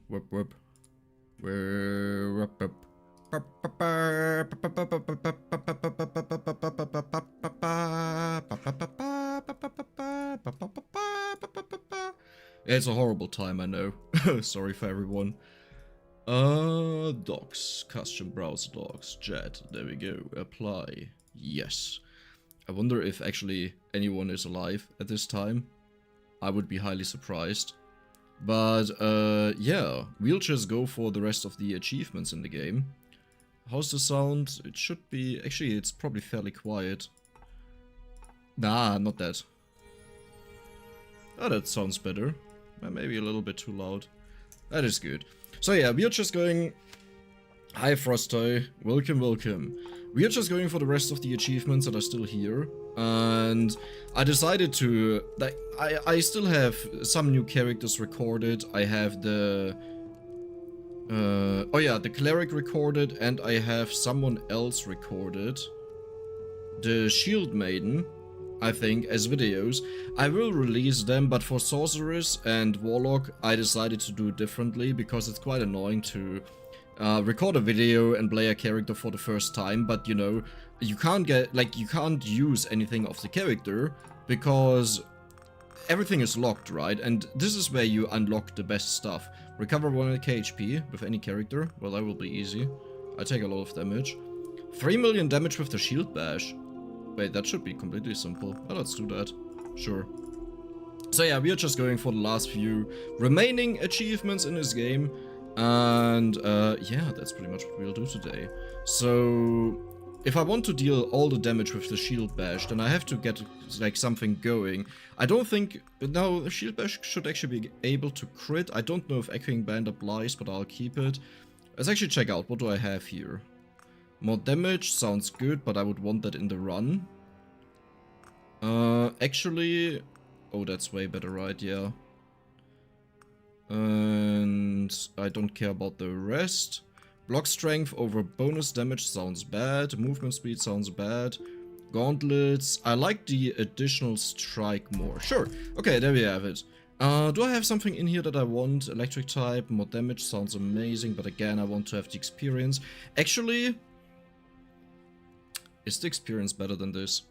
Whip whip. Whip whip. It's a horrible time, I know. Sorry for everyone. Docs. Custom browser docs. Jet. There we go. Apply. Yes. I wonder if actually anyone is alive at this time. I would be highly surprised. But, yeah. We'll just go for the rest of the achievements in the game. How's the sound? It should be... Actually, it's probably fairly quiet. Nah, not that. Oh, that sounds better. Maybe a little bit too loud. That is good. So yeah, we are just going... Hi Frostoy, welcome, welcome. We are just going for the rest of the achievements that are still here. And I decided to... I still have some new characters recorded. I have the... oh yeah, the cleric recorded, and I have someone else recorded. The shield maiden, I think, as videos. I will release them, but for sorceress and warlock, I decided to do it differently because it's quite annoying to record a video and play a character for the first time, but you know, you can't you can't use anything of the character because everything is locked, right? And this is where you unlock the best stuff. Recover 100k HP with any character. Well, that will be easy. I take a lot of damage. 3 million damage with the shield bash. Wait, that should be completely simple. Oh, let's do that. Sure. So yeah, we are just going for the last few remaining achievements in this game. And yeah, that's pretty much what we'll do today. So if I want to deal all the damage with the shield bash, then I have to get like something going. I don't think... No, the shield bash should actually be able to crit. I don't know if echoing band applies, but I'll keep it. Let's actually check out, what do I have here? More damage sounds good, but I would want that in the run. Actually... Oh, that's way better, right? Yeah. And I don't care about the rest. Block strength over bonus damage sounds bad. Movement speed sounds bad. Gauntlets. I like the additional strike more. Sure. Okay, there we have it. Do I have something in here that I want? Electric type, more damage sounds amazing, but again, I want to have the experience. Actually, is the experience better than this?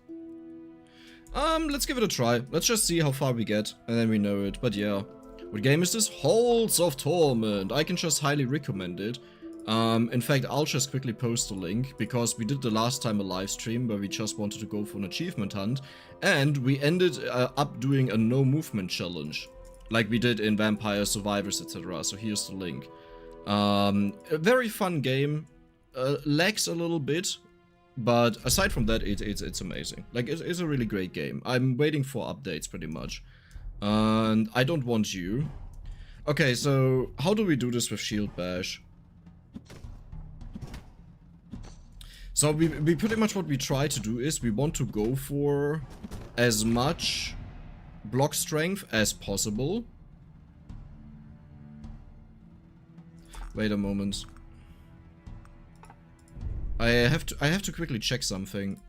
Let's give it a try. Let's just see how far we get, and then we know it. But yeah. What game is this? Halls of Torment. I can just highly recommend it. In fact, I'll just quickly post a link, because we did the last time a live stream where we just wanted to go for an achievement hunt, and we ended up doing a no movement challenge, like we did in Vampire Survivors, etc. So here's the link. A very fun game, lags a little bit, but aside from that, it's amazing. Like, it's a really great game. I'm waiting for updates pretty much. And I don't want you. Okay, so how do we do this with shield bash? So we pretty much what we try to do is we want to go for as much block strength as possible. Wait a moment. I have to quickly check something,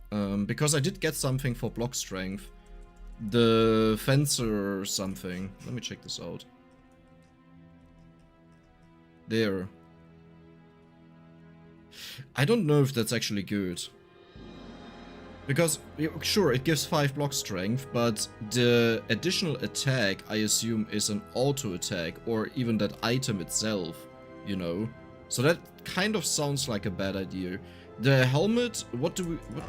because I did get something for block strength. The fencer or something. Let me check this out. There. I don't know if that's actually good. Because, sure, it gives 5 block strength, but the additional attack, I assume, is an auto attack, or even that item itself, you know? So that kind of sounds like a bad idea. The helmet, what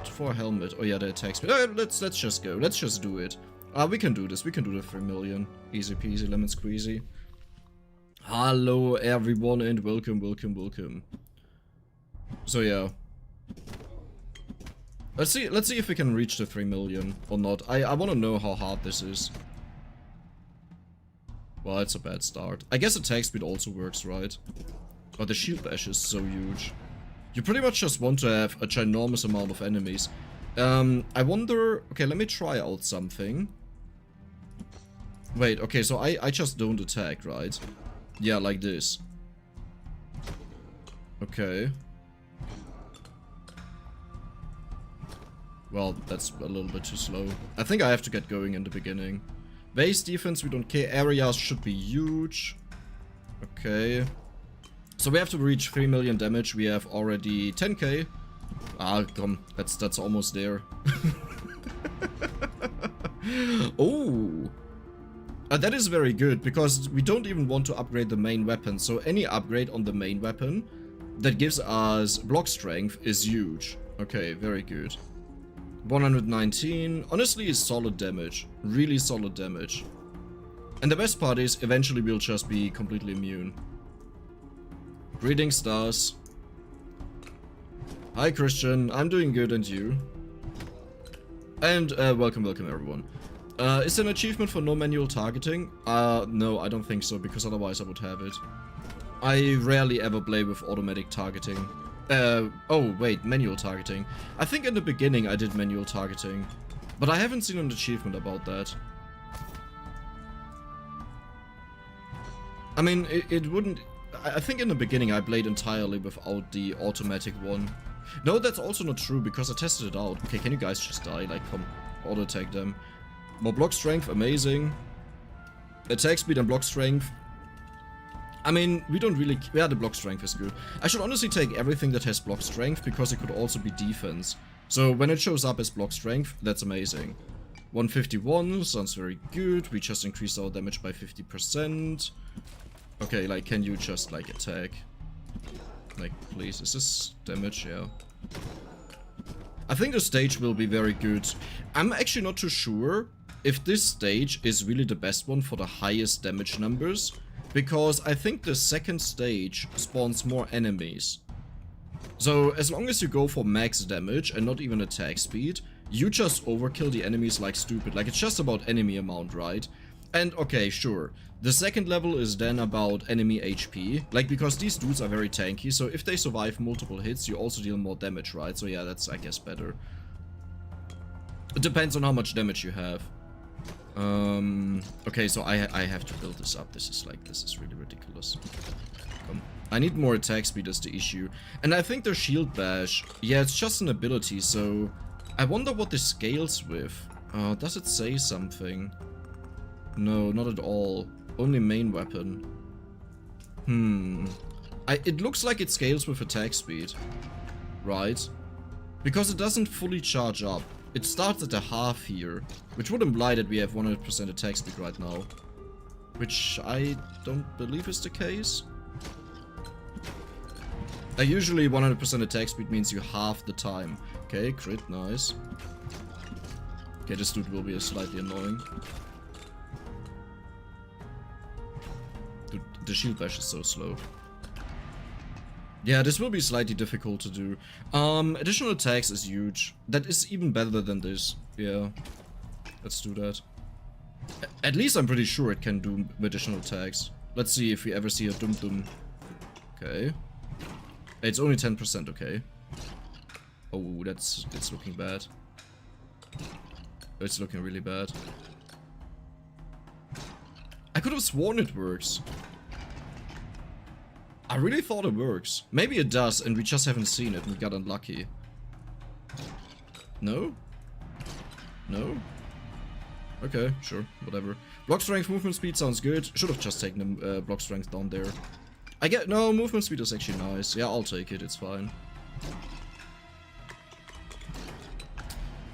for a helmet? Oh yeah, the attack speed. Let's just go. Let's just do it. We can do this. We can do the 3 million. Easy peasy, lemon squeezy. Hello everyone and welcome, welcome, welcome. So yeah. Let's see if we can reach the 3 million or not. I want to know how hard this is. Well, it's a bad start. I guess attack speed also works, right? But the shield bash is so huge. You pretty much just want to have a ginormous amount of enemies. I wonder... Okay, let me try out something. Wait, okay, so I just don't attack, right? Yeah, like this. Okay. Well, that's a little bit too slow. I think I have to get going in the beginning. Base defense, we don't care. Areas should be huge. Okay. So we have to reach 3 million damage. We have already 10k. Ah, come. That's almost there. Oh. That is very good, because we don't even want to upgrade the main weapon. So any upgrade on the main weapon that gives us block strength is huge. Okay, very good. 119. Honestly, is solid damage. Really solid damage. And the best part is, eventually we'll just be completely immune. Greetings, stars. Hi, Christian. I'm doing good, and you? And welcome everyone. Is there an achievement for no manual targeting? No, I don't think so, because otherwise I would have it. I rarely ever play with automatic targeting. Oh wait, manual targeting. I think in the beginning I did manual targeting, but I haven't seen an achievement about that. I mean, it wouldn't... I think in the beginning I played entirely without the automatic one. No, that's also not true, because I tested it out. Okay, can you guys just die? Like, come, auto-attack them. More block strength, amazing. Attack speed and block strength. I mean, we don't really... Yeah, the block strength is good. I should honestly take everything that has block strength, because it could also be defense. So when it shows up as block strength, that's amazing. 151, sounds very good. We just increased our damage by 50%. Okay, like, can you just, like, attack? Like, please, is this damage? Yeah. I think the stage will be very good. I'm actually not too sure if this stage is really the best one for the highest damage numbers, because I think the second stage spawns more enemies. So as long as you go for max damage and not even attack speed, you just overkill the enemies like stupid. Like, it's just about enemy amount, right? And okay, sure. The second level is then about enemy HP, like, because these dudes are very tanky, so if they survive multiple hits, you also deal more damage, right? So yeah, that's, I guess, better. It depends on how much damage you have. Okay, so I have to build this up. This is really ridiculous. Come. I need more attack speed is the issue. And I think the shield bash, yeah, it's just an ability, so I wonder what this scales with. Does it say something? No, not at all. Only main weapon. It looks like it scales with attack speed. Right? Because it doesn't fully charge up. It starts at a half here, which would imply that we have 100% attack speed right now. Which I don't believe is the case. Usually 100% attack speed means you halve the time. Okay, crit, nice. Okay, this dude will be slightly annoying. Dude, the shield bash is so slow. Yeah, this will be slightly difficult to do. Additional attacks is huge. That is even better than this. Yeah. Let's do that. At least I'm pretty sure it can do additional attacks. Let's see if we ever see a Dum Dum. Okay. It's only 10%, okay. Oh, it's looking bad. It's looking really bad. I could have sworn it works. I really thought it works. Maybe it does, and we just haven't seen it and we got unlucky. No? No? Okay, sure, whatever. Block strength, movement speed sounds good. Should have just taken the block strength down there. No, movement speed is actually nice. Yeah, I'll take it, it's fine.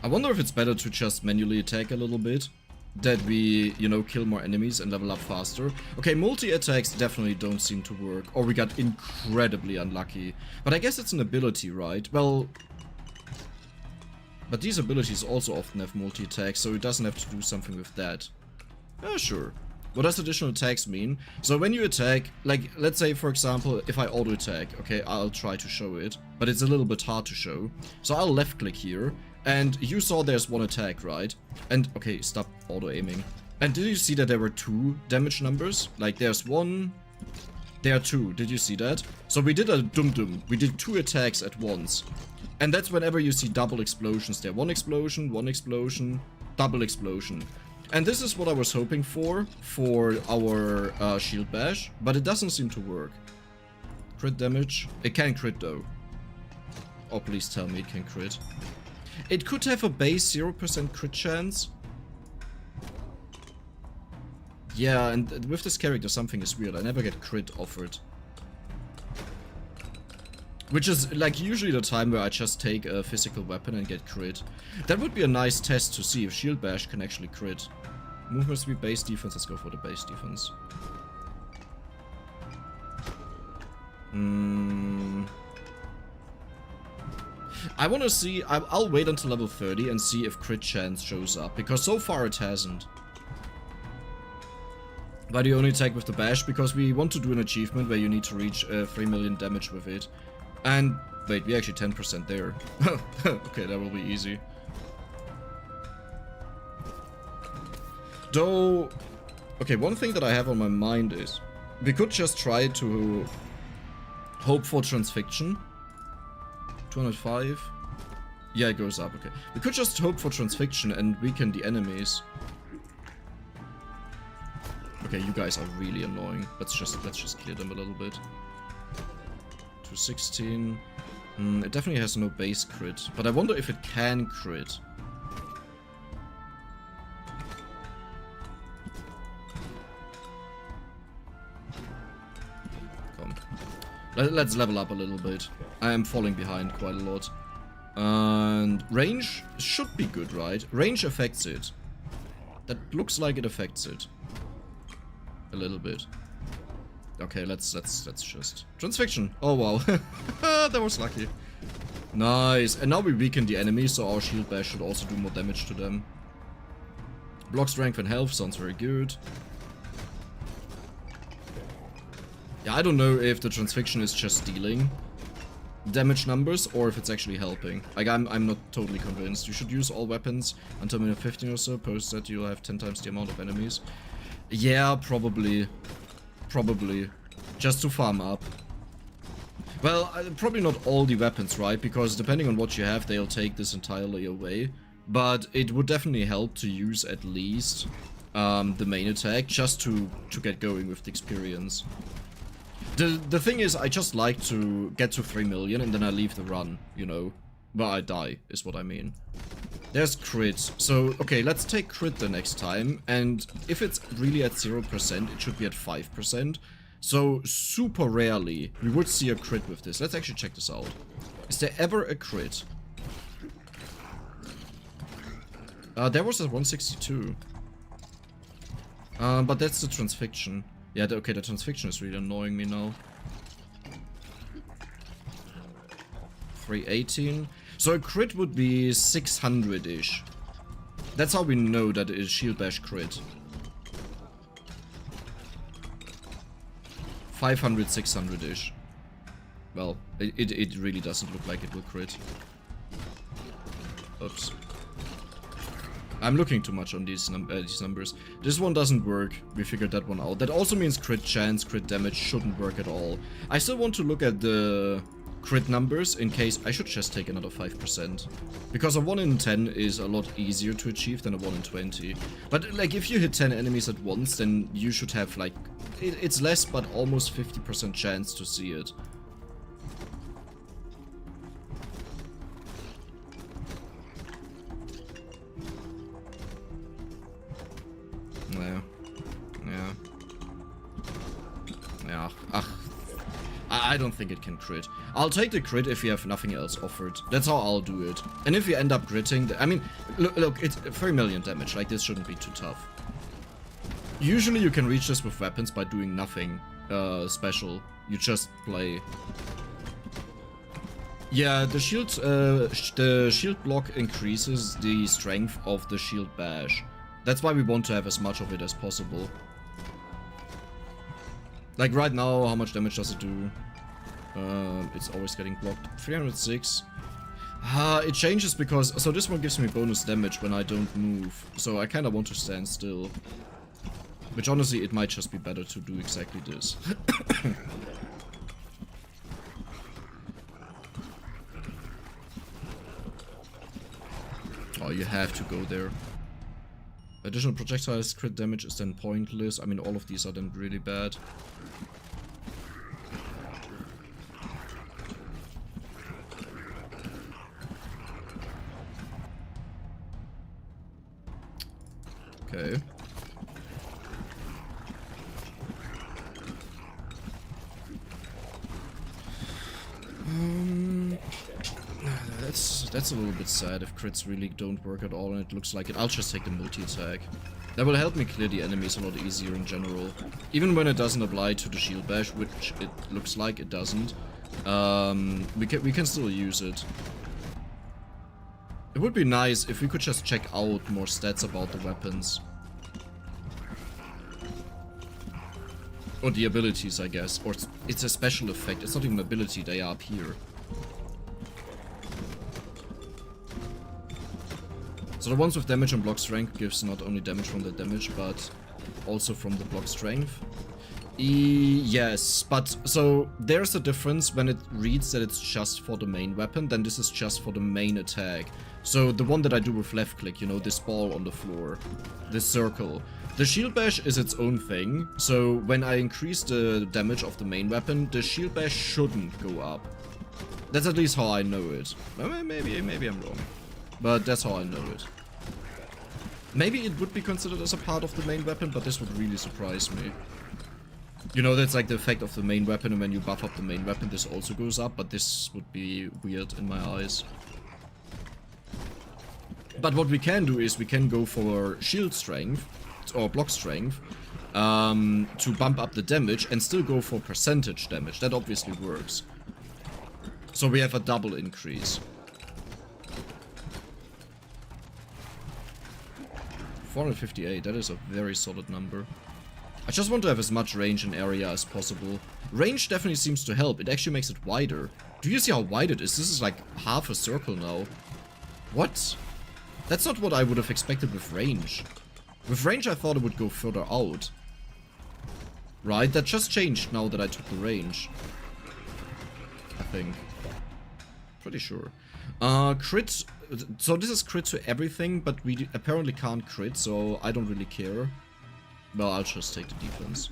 I wonder if it's better to just manually attack a little bit. That we, you know, kill more enemies and level up faster. Okay, multi-attacks definitely don't seem to work. Or we got incredibly unlucky. But I guess it's an ability, right? Well... But these abilities also often have multi-attacks, so it doesn't have to do something with that. Yeah, sure. What does additional attacks mean? So when you attack, like, let's say, for example, if I auto-attack, okay, I'll try to show it. But it's a little bit hard to show. So I'll left-click here. And you saw there's one attack, right? And, okay, stop auto-aiming. And did you see that there were 2 damage numbers? Like, there's 1, there are 2. Did you see that? So we did a dum-dum. We did 2 attacks at once. And that's whenever you see double explosions there. 1 explosion, double explosion. And this is what I was hoping for our shield bash. But it doesn't seem to work. Crit damage. It can crit, though. Oh, please tell me it can crit. It could have a base 0% crit chance. Yeah, and with this character something is weird. I never get crit offered. Which is like usually the time where I just take a physical weapon and get crit. That would be a nice test to see if Shield Bash can actually crit. Move must be base defense. Let's go for the base defense. I want to see... I'll wait until level 30 and see if crit chance shows up. Because so far it hasn't. Why do you only attack with the bash? Because we want to do an achievement where you need to reach 3 million damage with it. And... wait, we actually 10% there. Okay, that will be easy. Though... okay, one thing that I have on my mind is... we could just try to... hope for Transfixion. 205. Yeah, it goes up, okay. We could just hope for Transfixion and weaken the enemies. Okay, you guys are really annoying. Let's just clear them a little bit. 216. It definitely has no base crit, but I wonder if it can crit. Come. Let's level up a little bit. I am falling behind quite a lot. And range should be good, right? Range affects it. That looks like it affects it. A little bit. Okay, let's just... Transfixion! Oh wow. That was lucky. Nice. And now we weaken the enemy, so our Shield Bash should also do more damage to them. Block strength and health sounds very good. Yeah, I don't know if the Transfixion is just dealing damage numbers or if it's actually helping. Like, I'm not totally convinced. You should use all weapons until minute 15 or so. Post that you'll have 10 times the amount of enemies. Yeah, probably. Probably. Just to farm up. Well, probably not all the weapons, right? Because depending on what you have, they'll take this entirely away. But it would definitely help to use at least the main attack, just to get going with the experience. The thing is, I just like to get to 3 million and then I leave the run, you know. Well, I die, is what I mean. There's crit. So, okay, let's take crit the next time. And if it's really at 0%, it should be at 5%. So, super rarely, we would see a crit with this. Let's actually check this out. Is there ever a crit? There was a 162. But that's the Transfixion. Yeah, okay, the Transfixion is really annoying me now. 318. So a crit would be 600-ish. That's how we know that it is Shield Bash crit. 500, 600-ish. Well, it really doesn't look like it will crit. Oops. I'm looking too much on these numbers. This one doesn't work. We figured that one out. That also means crit chance, crit damage shouldn't work at all. I still want to look at the crit numbers in case I should just take another 5%. Because a 1 in 10 is a lot easier to achieve than a 1 in 20. But like if you hit 10 enemies at once, then you should have like... it's less but almost 50% chance to see it. I don't think it can crit. I'll take the crit if you have nothing else offered. That's how I'll do it. And if you end up critting... I mean, look, it's 3 million damage. Like, this shouldn't be too tough. Usually you can reach this with weapons by doing nothing special. You just play. Yeah, the shield block increases the strength of the Shield Bash. That's why we want to have as much of it as possible. Like right now, how much damage does it do? It's always getting blocked. 306. It changes because... so this one gives me bonus damage when I don't move. So I kind of want to stand still. Which honestly, it might just be better to do exactly this. Oh, you have to go there. Additional projectiles crit damage is then pointless. I mean, all of these are then really bad. Okay. That's a little bit sad if crits really don't work at all and it looks like it. I'll just take the multi-attack. That will help me clear the enemies a lot easier in general. Even when it doesn't apply to the shield bash, which it looks like it doesn't. We can still use it. It would be nice if we could just check out more stats about the weapons. Or the abilities, I guess. Or it's a special effect. It's not even an ability, they are up here. So the ones with damage and block strength gives not only damage from the damage, but also from the block strength. Yes, but so there's a difference when it reads that it's just for the main weapon, then this is just for the main attack. So the one that I do with left click, you know, this ball on the floor, this circle. The shield bash is its own thing, so when I increase the damage of the main weapon, the shield bash shouldn't go up. That's at least how I know it. Maybe I'm wrong. But that's how I know it. Maybe it would be considered as a part of the main weapon, but this would really surprise me. You know, that's like the effect of the main weapon, and when you buff up the main weapon, this also goes up, but this would be weird in my eyes. But what we can do is we can go for shield strength, or block strength, to bump up the damage, and still go for percentage damage. That obviously works. So we have a double increase. 458, that is a very solid number. I just want to have as much range and area as possible. Range definitely seems to help. It actually makes it wider. Do you see how wide it is? This is like half a circle now. What? That's not what I would have expected with range. With range I thought it would go further out. Right? That just changed now that I took the range. I think. Pretty sure. Crit. So this is crit to everything, but we apparently can't crit, so I don't really care. Well, I'll just take the defense.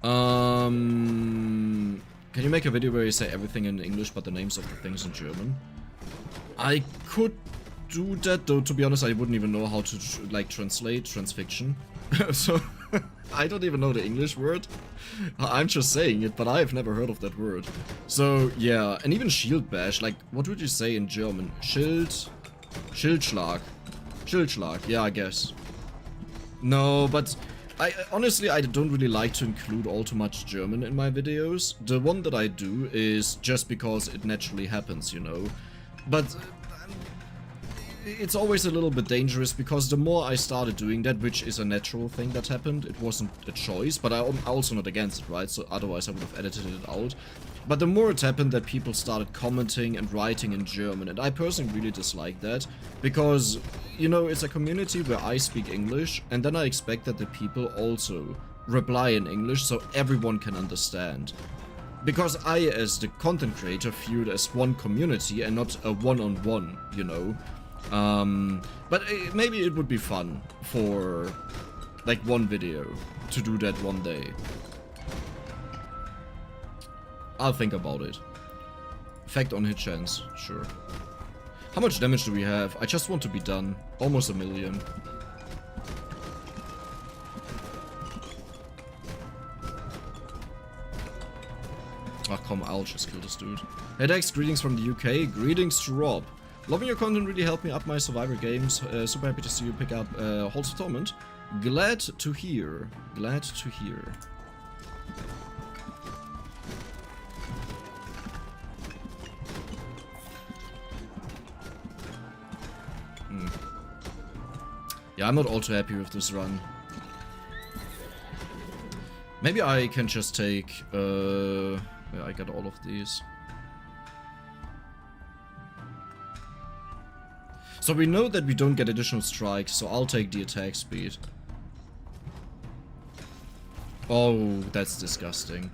Can you make a video where you say everything in English but the names of the things in German? I could do that, though, to be honest, I wouldn't even know how to, like, translate transfiction. So, I don't even know the English word. I'm just saying it, but I've never heard of that word. So, yeah, and even shield bash, like, what would you say in German? Schildschlag. Schildschlag, yeah, I guess. No, but honestly, I don't really like to include all too much German in my videos. The one that I do is just because it naturally happens, you know. But it's always a little bit dangerous, because the more I started doing that, which is a natural thing that happened, it wasn't a choice, but I'm also not against it, right? So otherwise I would have edited it out. But the more it happened that people started commenting and writing in German, and I personally really dislike that, because, you know, it's a community where I speak English, and then I expect that the people also reply in English so everyone can understand. Because I, as the content creator, view it as one community and not a one-on-one, you know. But maybe it would be fun for, like, one video to do that one day. I'll think about it. Effect on hit chance, sure. How much damage do we have? I just want to be done. Almost 1 million. Ah, come, I'll just kill this dude. Hey Dex, greetings from the UK. Greetings to Rob. Loving your content really helped me up my Survivor games. Super happy to see you pick up Halls of Torment. Glad to hear. Glad to hear. Yeah, I'm not all too happy with this run. Maybe I can just take... yeah, I got all of these. So we know that we don't get additional strikes, so I'll take the attack speed. Oh, that's disgusting.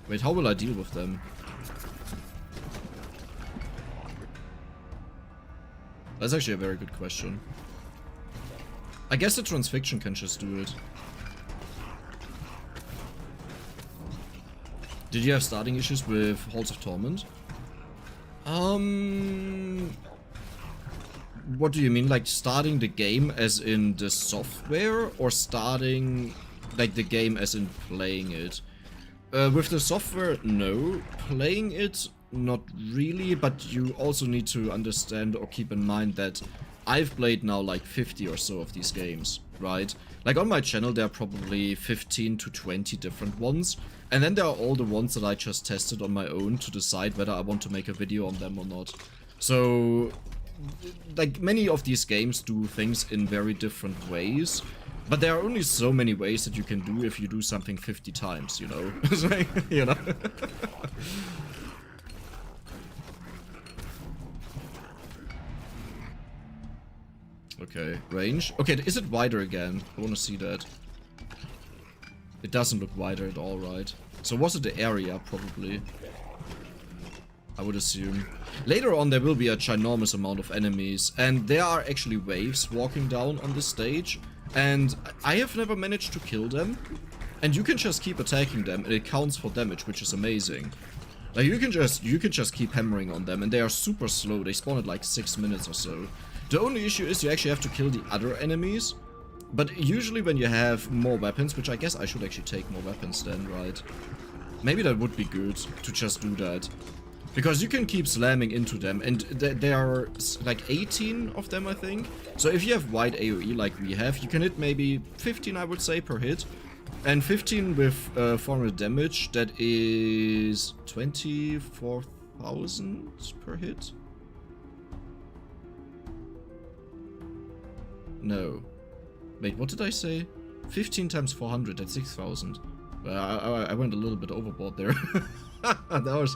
Wait, how will I deal with them? That's actually a very good question. I guess the transfiction can just do it. Did you have starting issues with Halls of Torment? What do you mean? Like starting the game as in the software, or starting like the game as in playing it? With the software, no. Playing it, not really, but you also need to understand or keep in mind that I've played now like 50 or so of these games, right? Like on my channel there are probably 15 to 20 different ones, and then there are all the ones that I just tested on my own to decide whether I want to make a video on them or not. So, like, many of these games do things in very different ways, but there are only so many ways that you can do if you do something 50 times, you know? You know? Okay, range. Okay, is it wider again? I want to see that. It doesn't look wider at all, right? So was it the area, probably? I would assume. Later on there will be a ginormous amount of enemies, and there are actually waves walking down on this stage, and I have never managed to kill them, and you can just keep attacking them, and it counts for damage, which is amazing. Like, you can just keep hammering on them, and they are super slow. They spawn at like 6 minutes or so. The only issue is you actually have to kill the other enemies, but usually when you have more weapons, which I guess I should actually take more weapons then, right? Maybe that would be good to just do that. Because you can keep slamming into them, and there are like 18 of them, I think. So if you have wide AoE like we have, you can hit maybe 15, I would say, per hit. And 15 with 400 damage, that is 24,000 per hit? No. Wait, what did I say? 15 times 400, that's 6,000. I went a little bit overboard there. that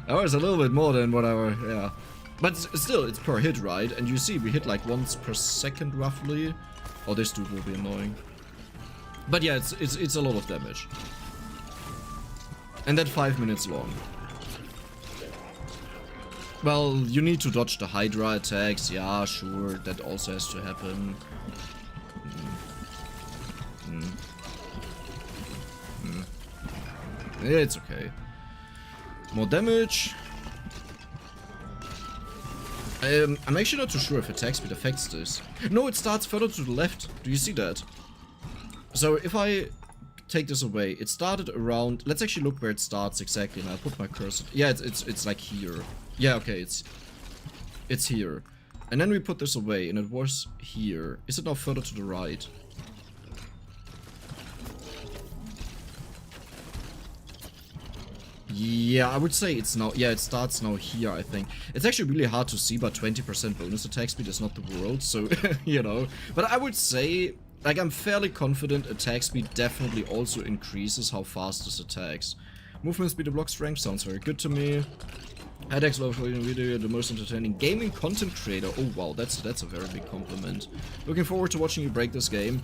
was a little bit more than what I were, yeah. But still, it's per hit, right? And you see, we hit like once per second, roughly. Oh, this dude will be annoying. But yeah, it's a lot of damage. And that 5 minutes long. Well, you need to dodge the Hydra attacks, yeah, sure, that also has to happen. Yeah, it's okay. More damage. I'm actually not too sure if attack speed affects this. No, it starts further to the left. Do you see that? So if I take this away, it started around. Let's actually look where it starts exactly, and I'll put my cursor. Yeah, it's like here. Yeah, okay, it's here. And then we put this away, and it was here. Is it now further to the right? Yeah, I would say it's now. Yeah, it starts now here, I think. It's actually really hard to see, but 20% bonus attack speed is not the world, so, you know. But I would say, like, I'm fairly confident attack speed definitely also increases how fast this attacks. Movement speed and block strength sounds very good to me. Headaches low for video, the most entertaining gaming content creator. Oh wow, that's a very big compliment. Looking forward to watching you break this game.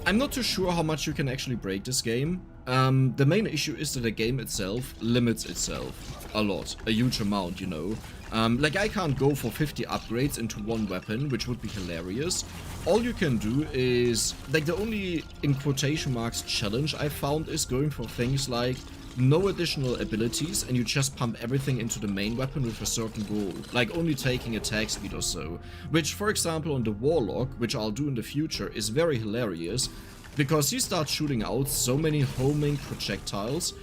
I'm not too sure how much you can actually break this game. The main issue is that the game itself limits itself a lot, a huge amount, you know. Like, I can't go for 50 upgrades into one weapon, which would be hilarious. All you can do is, like, the only, in quotation marks, challenge I found is going for things like no additional abilities, and you just pump everything into the main weapon with a certain goal, like only taking attack speed or so. Which, for example, on the Warlock, which I'll do in the future, is very hilarious, because he starts shooting out so many homing projectiles,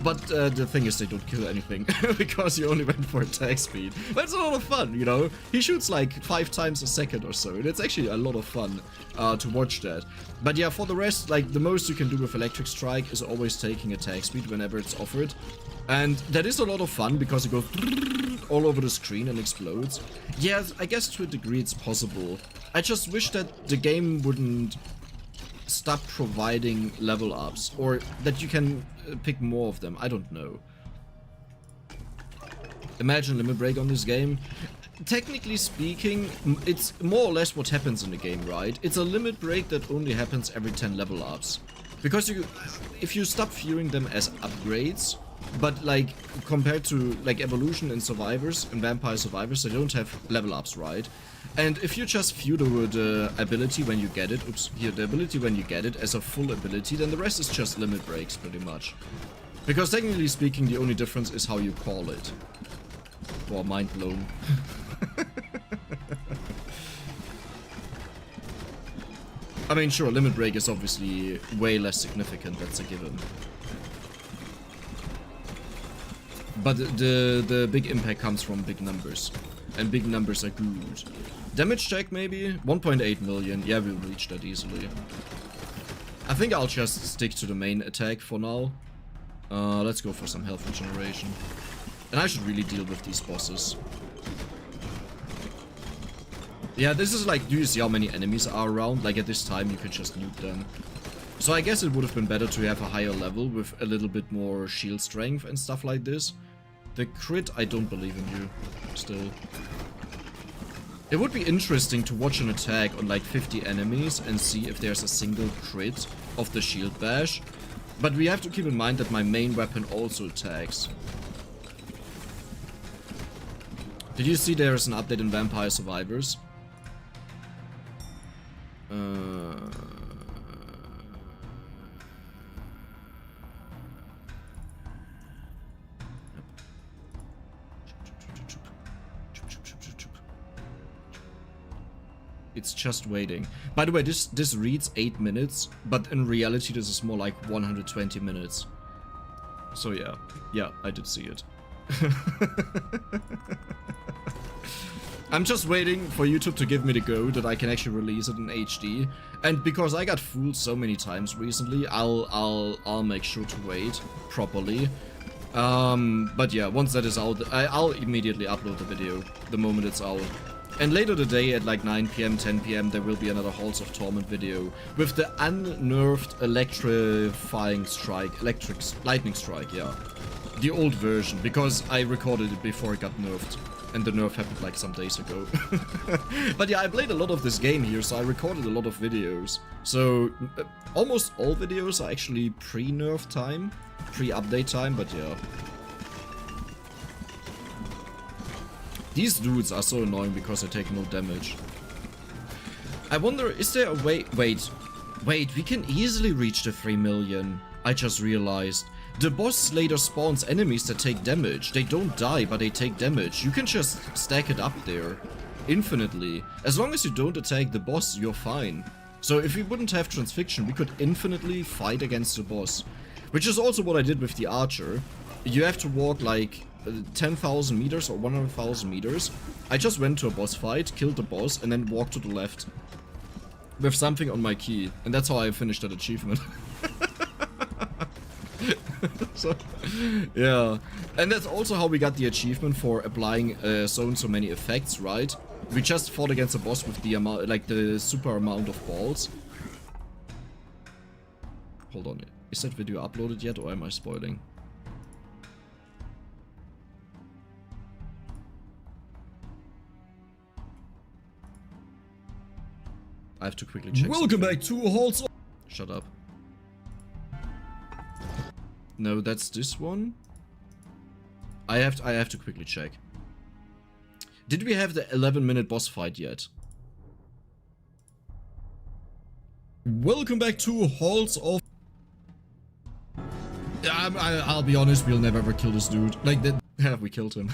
but the thing is they don't kill anything, because he only went for attack speed. But it's a lot of fun, you know? He shoots like 5 times a second or so, and it's actually a lot of fun to watch that. But yeah, for the rest, like, the most you can do with Electric Strike is always taking attack speed whenever it's offered. And that is a lot of fun, because it goes all over the screen and explodes. Yeah, I guess to a degree it's possible. I just wish that the game wouldn't stop providing level ups, or that you can pick more of them. I don't know. Imagine limit break on this game. Technically speaking, it's more or less what happens in the game, right? It's a limit break that only happens every 10 level ups. Because if you stop viewing them as upgrades, but like compared to like Evolution and Survivors and Vampire Survivors, they don't have level ups, right? And if you just view the ability when you get it, the ability when you get it as a full ability, then the rest is just limit breaks, pretty much. Because technically speaking, the only difference is how you call it. Wow, mind blown. I mean, sure, limit break is obviously way less significant, that's a given. But the big impact comes from big numbers. And big numbers are good. Damage check maybe? 1.8 million. Yeah, we'll reach that easily. I think I'll just stick to the main attack for now. Let's go for some health regeneration. And I should really deal with these bosses. Yeah, this is like, do you see how many enemies are around? Like at this time you could just nuke them. So I guess it would have been better to have a higher level with a little bit more shield strength and stuff like this. The crit, I don't believe in you, still. It would be interesting to watch an attack on like 50 enemies and see if there's a single crit of the shield bash. But we have to keep in mind that my main weapon also attacks. Did you see there's an update in Vampire Survivors? It's just waiting. By the way, this reads 8 minutes, but in reality this is more like 120 minutes. So yeah, I did see it. I'm just waiting for YouTube to give me the go that I can actually release it in HD. And because I got fooled so many times recently, I'll make sure to wait properly. But yeah, once that is out, I'll immediately upload the video the moment it's out. And later today at like 9 PM, 10 PM, there will be another Halls of Torment video with the unnerved electrifying strike, lightning strike, yeah. The old version, because I recorded it before it got nerfed. And the nerf happened like some days ago. But yeah, I played a lot of this game here, so I recorded a lot of videos. So almost all videos are actually pre-nerf time, pre-update time, but yeah. These dudes are so annoying because they take no damage. I wonder, is there a way... Wait, we can easily reach the 3 million. I just realized. The boss later spawns enemies that take damage. They don't die, but they take damage. You can just stack it up there. Infinitely. As long as you don't attack the boss, you're fine. So if we wouldn't have Transfixion, we could infinitely fight against the boss. Which is also what I did with the archer. You have to walk like 10,000 meters or 100,000 meters. I just went to a boss fight, killed the boss, and then walked to the left. With something on my key. And that's how I finished that achievement. So, yeah. And that's also how we got the achievement for applying so many effects, right? We just fought against a boss with the amount, like the super amount of balls. Hold on. Is that video uploaded yet, or am I spoiling? I have to quickly check. Welcome back to Halls. Shut up. No, that's this one. I have to quickly check. Did we have the 11-minute boss fight yet? Welcome back to Halls of... I'll be honest, we'll never ever kill this dude. Like, that... Yeah, we killed him.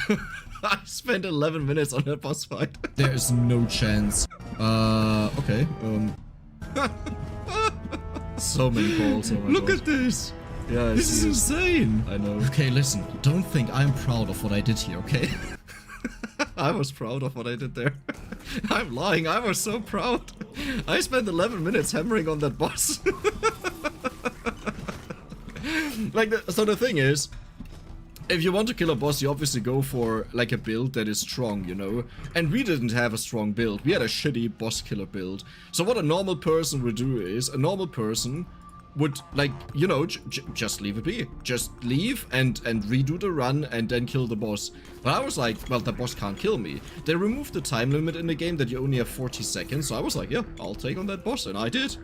I spent 11 minutes on that boss fight. There is no chance. Okay, so many balls, oh my Look God. At this! Yeah, this is insane! I know. Okay, listen, don't think I'm proud of what I did here, okay? I was proud of what I did there. I'm lying, I was so proud. I spent 11 minutes hammering on that boss. Like, so the thing is, if you want to kill a boss, you obviously go for, like, a build that is strong, you know? And we didn't have a strong build. We had a shitty boss killer build. So what a normal person would do is, a normal person would, like, you know, just leave it be. Just leave and redo the run and then kill the boss. But I was like, well, the boss can't kill me. They removed the time limit in the game that you only have 40 seconds. So I was like, yeah, I'll take on that boss. And I did.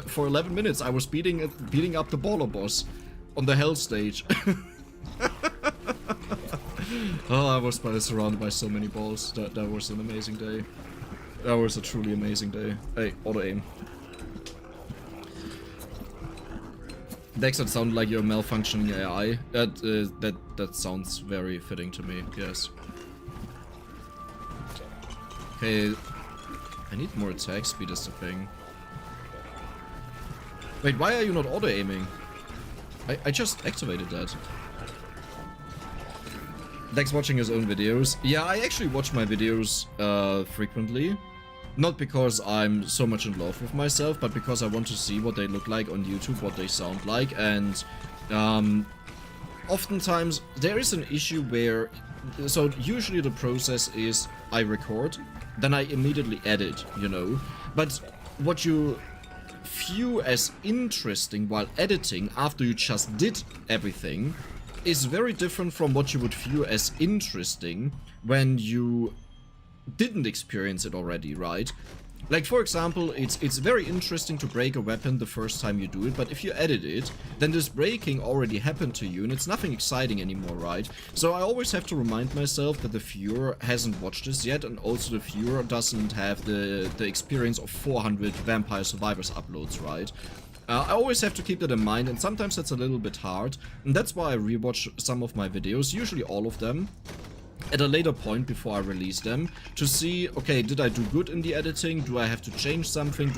For 11 minutes, I was beating up the baller boss on the hell stage. Oh, I was surrounded by so many balls. That was an amazing day. That was a truly amazing day. Hey, auto aim. Dex, that sounded like you're malfunctioning AI. That sounds very fitting to me. Yes. Okay, I need more attack speed is the thing. Wait, why are you not auto aiming? I just activated that. Likes watching his own videos. Yeah, I actually watch my videos frequently. Not because I'm so much in love with myself, but because I want to see what they look like on YouTube, what they sound like, and oftentimes there is an issue where, so usually the process is I record, then I immediately edit, you know, but what you view as interesting while editing after you just did everything is very different from what you would view as interesting when you didn't experience it already, right? Like, for example, it's very interesting to break a weapon the first time you do it, but if you edit it, then this breaking already happened to you, and it's nothing exciting anymore, right? So I always have to remind myself that the viewer hasn't watched this yet, and also the viewer doesn't have the experience of 400 Vampire Survivors uploads, right? I always have to keep that in mind, and sometimes that's a little bit hard, and that's why I rewatch some of my videos, usually all of them, at a later point before I release them, to see, okay, did I do good in the editing? Do I have to change something?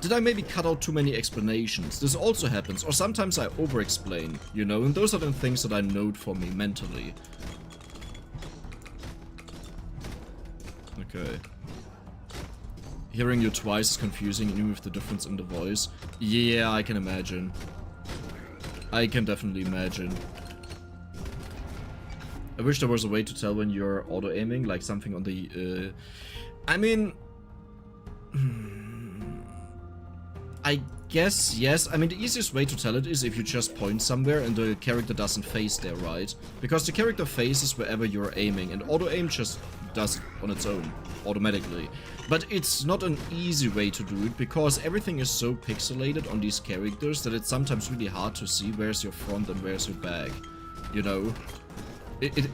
Did I maybe cut out too many explanations? This also happens, or sometimes I over-explain, you know, and those are the things that I note for me mentally. Okay. Hearing you twice is confusing, even with the difference in the voice. Yeah, I can imagine. I can definitely imagine. I wish there was a way to tell when you're auto-aiming, like something on the, I mean... I guess, yes. I mean, the easiest way to tell it is if you just point somewhere and the character doesn't face there, right? Because the character faces wherever you're aiming, and auto-aim just does it on its own, automatically. But it's not an easy way to do it, because everything is so pixelated on these characters that it's sometimes really hard to see where's your front and where's your back, you know?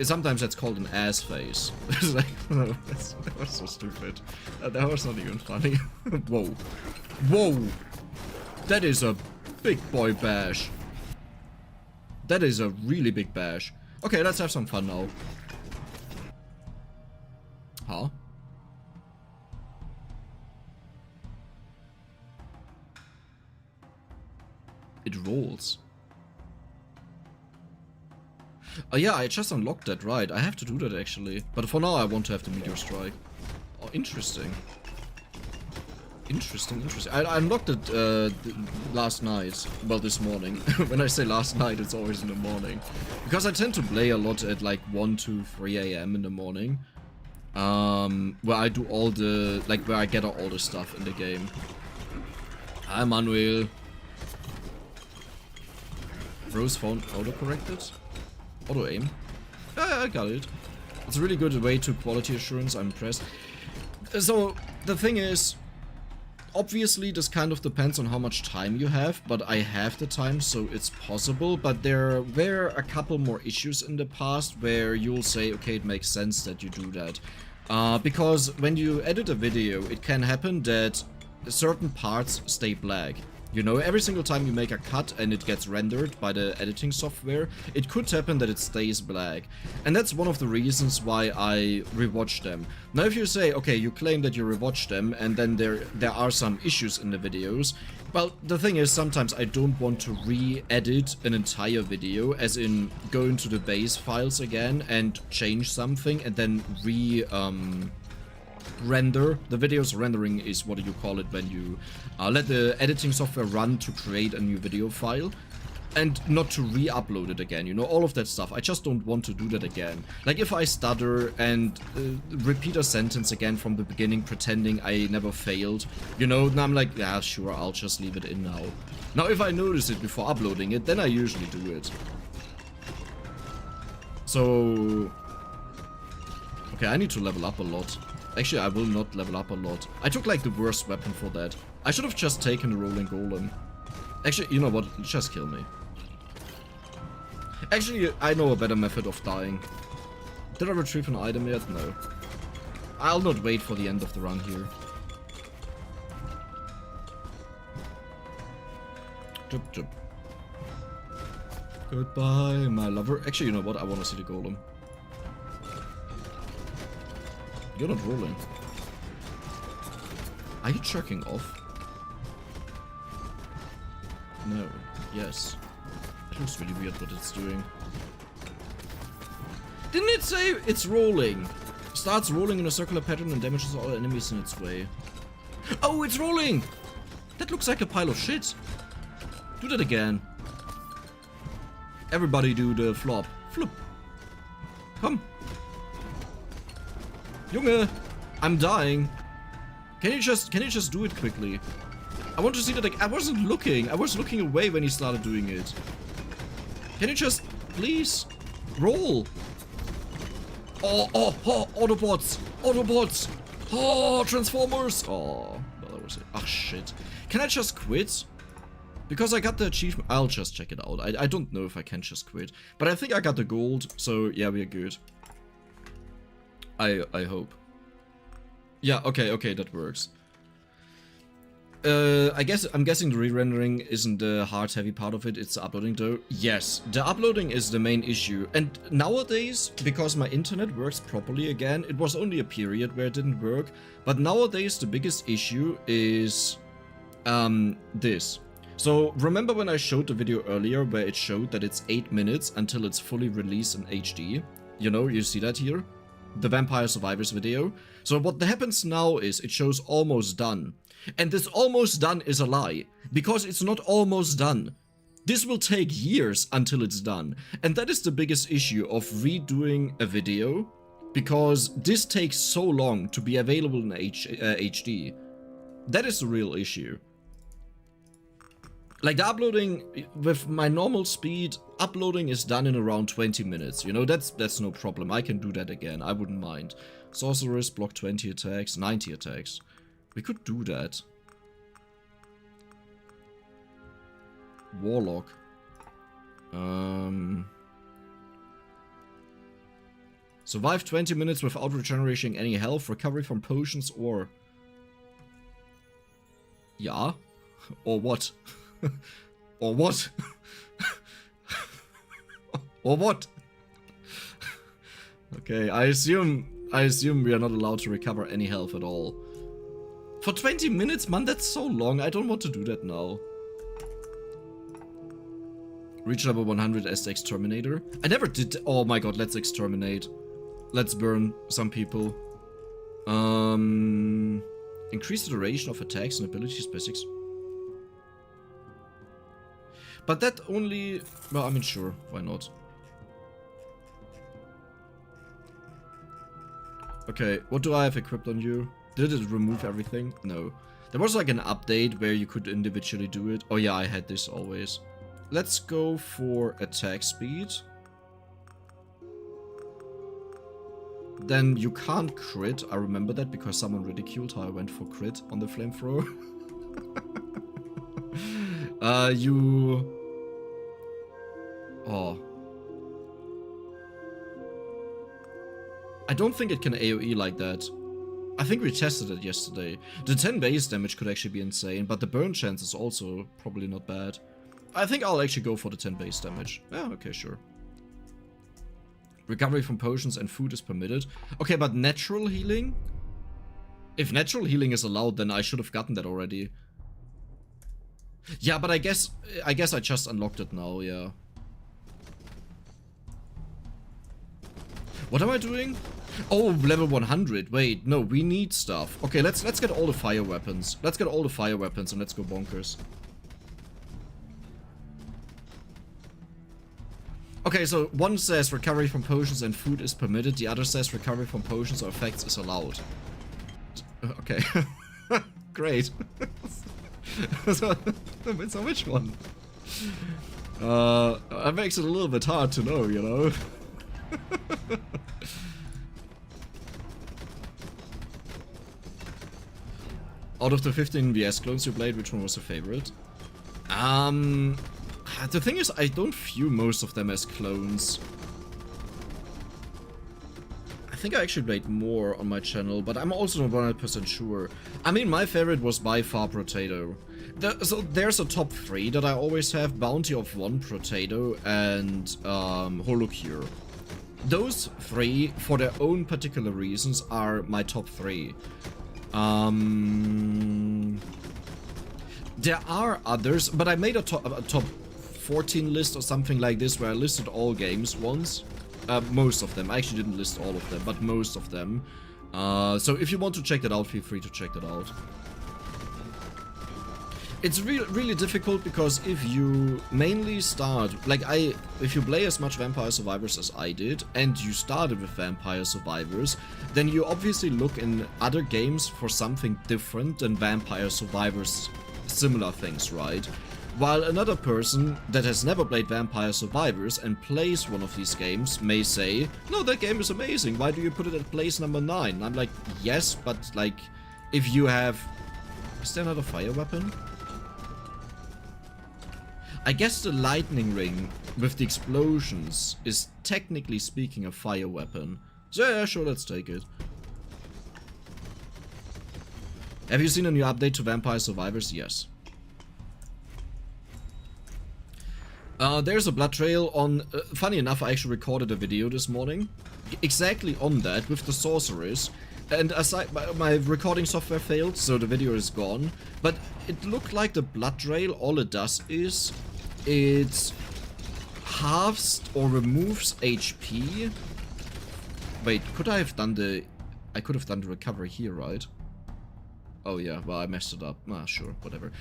Sometimes that's called an ass face. It's like, oh, that was so stupid. That was not even funny. Whoa. Whoa! That is a big boy bash. That is a really big bash. Okay, let's have some fun now. Huh? It rolls. Oh yeah, I just unlocked that, right. I have to do that actually. But for now I want to have the meteor strike. Oh, interesting. Interesting. I unlocked it last night. Well, this morning. When I say last night, it's always in the morning. Because I tend to play a lot at like 1 to 3 a.m. in the morning. Where I do all the, like, where I gather all the stuff in the game. Hi, Manuel. Rose found auto-corrected? Auto-aim? Yeah, I got it. It's a really good way to quality assurance, I'm impressed. So, the thing is, obviously this kind of depends on how much time you have, but I have the time, so it's possible. But there were a couple more issues in the past where you'll say, okay, it makes sense that you do that. Because when you edit a video, it can happen that certain parts stay black. You know, every single time you make a cut and it gets rendered by the editing software, it could happen that it stays black. And that's one of the reasons why I rewatch them. Now if you say, okay, you claim that you rewatch them and then there are some issues in the videos, well, the thing is, sometimes I don't want to re-edit an entire video, as in go into the base files again and change something and then render. The video's rendering is what you call it when you let the editing software run to create a new video file, and not to re-upload it again, you know, all of that stuff. I just don't want to do that again. Like if I stutter and repeat a sentence again from the beginning pretending I never failed, you know, and I'm like, yeah, sure, I'll just leave it in now. Now if I notice it before uploading it, then I usually do it. So... okay, I need to level up a lot. Actually, I will not level up a lot. I took like the worst weapon for that. I should have just taken the rolling golem. Actually, you know what? Just kill me. Actually, I know a better method of dying. Did I retrieve an item yet? No. I'll not wait for the end of the run here. Jup, jup. Goodbye, my lover. Actually, you know what? I want to see the golem. You're not rolling. Are you jerking off? No. Yes. It looks really weird what it's doing. Didn't it say it's rolling? Starts rolling in a circular pattern and damages all enemies in its way. Oh, it's rolling! That looks like a pile of shit. Do that again. Everybody do the flop. Flip. Come. Junge, I'm dying. Can you just do it quickly? I want to see that. Like, I wasn't looking. I was looking away when he started doing it. Can you just please roll? Oh, Autobots! Autobots! Oh, Transformers! Oh, well, that was it. Ah, shit. Can I just quit? Because I got the achievement. I'll just check it out. I don't know if I can just quit. But I think I got the gold, so yeah, we're good. I hope. Yeah, okay, that works. I'm guessing the re-rendering isn't the hard-heavy part of it, it's the uploading though. Yes, the uploading is the main issue. And nowadays, because my internet works properly again, it was only a period where it didn't work, but nowadays the biggest issue is this. So remember when I showed the video earlier where it showed that it's 8 minutes until it's fully released in HD? You know, you see that here? The Vampire Survivors video. So what happens now is it shows almost done. And this almost done is a lie, because it's not almost done. This will take years until it's done. And that is the biggest issue of redoing a video, because this takes so long to be available in HD. That is the real issue. Like the uploading, with my normal speed, uploading is done in around 20 minutes. You know, that's no problem. I can do that again. I wouldn't mind. Sorceress, block 20 attacks, 90 attacks. We could do that. Warlock. Survive 20 minutes without regenerating any health, recovery from potions, or... Yeah? Or what? Or what? Or what? Okay, I assume we are not allowed to recover any health at all. For 20 minutes, man, that's so long. I don't want to do that now. Reach level 100 as the exterminator. I never did. Oh my god, let's exterminate. Let's burn some people. Increase the duration of attacks and abilities by 6. But that only... Well, I mean, sure. Why not? Okay, what do I have equipped on you? Did it remove everything? No. There was like an update where you could individually do it. Oh yeah, I had this always. Let's go for attack speed. Then you can't crit. I remember that because someone ridiculed how I went for crit on the flamethrower. Oh. I don't think it can AoE like that. I think we tested it yesterday. The 10 base damage could actually be insane, but the burn chance is also probably not bad. I think I'll actually go for the 10 base damage. Yeah, okay, sure. Recovery from potions and food is permitted. Okay, but natural healing? If natural healing is allowed, then I should have gotten that already. Yeah, but I guess I just unlocked it now, yeah. What am I doing? Oh, level 100. Wait, no, we need stuff. Okay, let's get all the fire weapons. Let's get all the fire weapons and let's go bonkers. Okay, so one says recovery from potions and food is permitted. The other says recovery from potions or effects is allowed. Okay. Great. So which one? That makes it a little bit hard to know, you know? Out of the 15 VS clones you played, which one was your favorite? The thing is, I don't view most of them as clones. I think I actually played more on my channel, but I'm also not 100% sure. I mean, my favorite was by far Potato. So there's a top 3 that I always have: Bounty of 1, Potato, and Holocure. Those 3, for their own particular reasons, are my top 3. There are others, but I made a top 14 list or something like this where I listed all games once. Most of them. I actually didn't list all of them, but most of them. So if you want to check that out, feel free to check that out. It's really difficult because if you mainly start, like if you play as much Vampire Survivors as I did, and you started with Vampire Survivors, then you obviously look in other games for something different than Vampire Survivors similar things, right? While another person that has never played Vampire Survivors and plays one of these games may say, no, that game is amazing, why do you put it at place number 9? I'm like, yes, but like, if you have... Is there another fire weapon? I guess the lightning ring with the explosions is technically speaking a fire weapon. So yeah, sure, let's take it. Have you seen a new update to Vampire Survivors? Yes. There's a blood trail on... funny enough, I actually recorded a video this morning. Exactly on that, with the sorceress. And aside, my recording software failed, so the video is gone. But it looked like the blood trail, all it does is... it halves or removes HP. Wait, could I have done the... I could have done the recovery here, right? Oh yeah, well I messed it up. Ah, sure, whatever.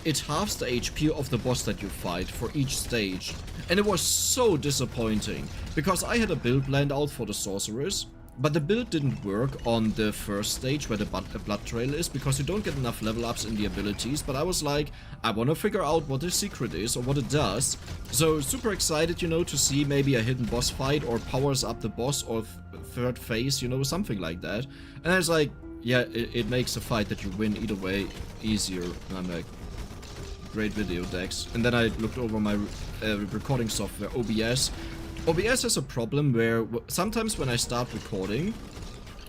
It halves the HP of the boss that you fight for each stage. And it was so disappointing. Because I had a build planned out for the sorceress. But the build didn't work on the first stage where the blood trail is, because you don't get enough level ups in the abilities. But I was like, I want to figure out what the secret is or what it does. So super excited, you know, to see maybe a hidden boss fight or powers up the boss or third phase, you know, something like that. And I was like, yeah, it makes a fight that you win either way easier. And I'm like, great video, Dex. And then I looked over my recording software, OBS. OBS has a problem where sometimes when I start recording,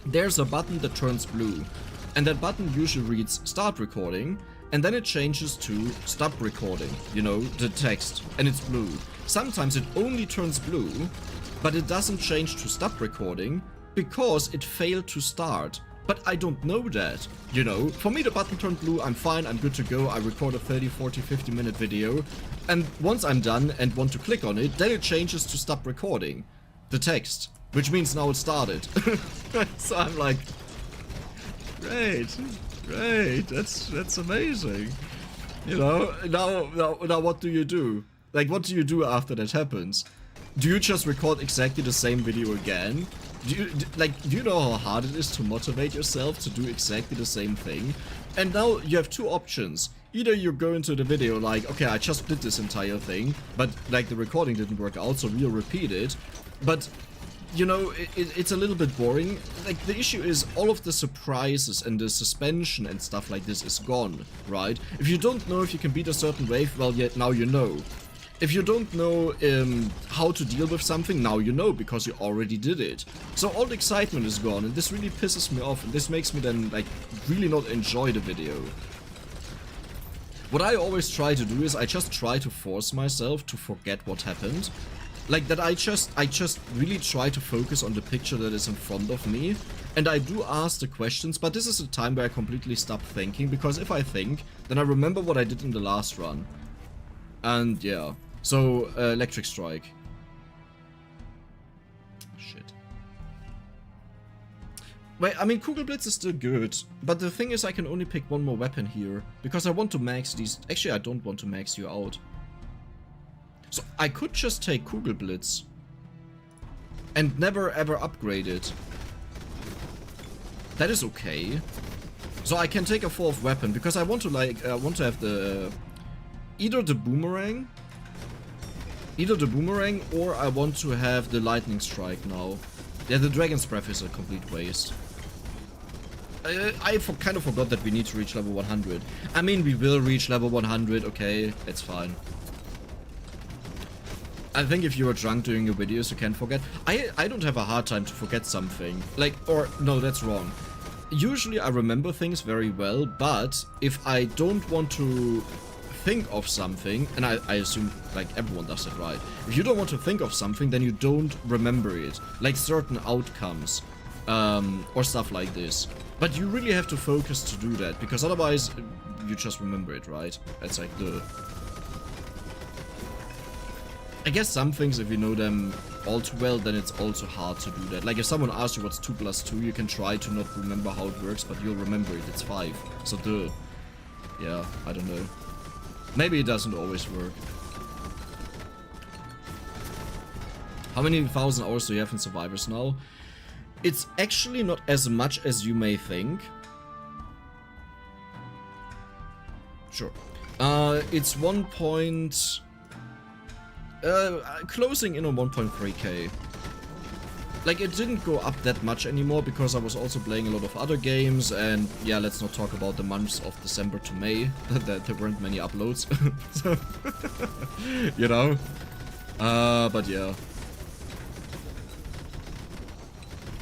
there's a button that turns blue. And that button usually reads start recording, and then it changes to stop recording, you know, the text, and it's blue. Sometimes it only turns blue, but it doesn't change to stop recording because it failed to start. But I don't know that, you know. For me, the button turned blue, I'm fine, I'm good to go. I record a 30, 40, 50 minute video. And once I'm done and want to click on it, then it changes to stop recording the text, which means now it started. So I'm like, great, that's amazing. You know, now what do you do? Like, what do you do after that happens? Do you just record exactly the same video again? Do you know how hard it is to motivate yourself to do exactly the same thing? And now you have two options. Either you go into the video like, okay, I just did this entire thing, but like the recording didn't work out, so we'll repeat it. But, you know, it's a little bit boring. Like, the issue is all of the surprises and the suspension and stuff like this is gone, right? If you don't know if you can beat a certain wave, well, yet now you know. If you don't know how to deal with something, now you know, because you already did it. So all the excitement is gone, and this really pisses me off, and this makes me then, like, really not enjoy the video. What I always try to do is I just try to force myself to forget what happened. Like, that I just really try to focus on the picture that is in front of me. And I do ask the questions, but this is a time where I completely stop thinking, because if I think, then I remember what I did in the last run. And yeah, so Electric Strike. Shit. Wait, I mean, Kugelblitz is still good, but the thing is I can only pick one more weapon here, because I want to max these. Actually, I don't want to max you out. So I could just take Kugelblitz and never ever upgrade it. That is okay. So I can take a fourth weapon, because I want to have the either the boomerang, or I want to have the lightning strike now. Yeah, the Dragon's Breath is a complete waste. I kind of forgot that we need to reach level 100. I mean, we will reach level 100, okay, it's fine. I think if you are drunk during your videos, you can forget. I don't have a hard time to forget something. Like, or, no, that's wrong. Usually I remember things very well, but if I don't want to think of something, and I assume, like, everyone does it, right? If you don't want to think of something, then you don't remember it. Like certain outcomes, or stuff like this. But you really have to focus to do that, because otherwise you just remember it, right? That's like the... I guess some things, if you know them all too well, then it's also hard to do that. Like if someone asks you what's 2 plus 2, you can try to not remember how it works, but you'll remember it. It's 5. So duh. Yeah, I don't know. Maybe it doesn't always work. How many thousand hours do you have in Survivors now? It's actually not as much as you may think. Sure. It's 1 point... closing in on 1.3k. Like, it didn't go up that much anymore because I was also playing a lot of other games, and yeah, let's not talk about the months of December to May, that there weren't many uploads. So, you know? But yeah.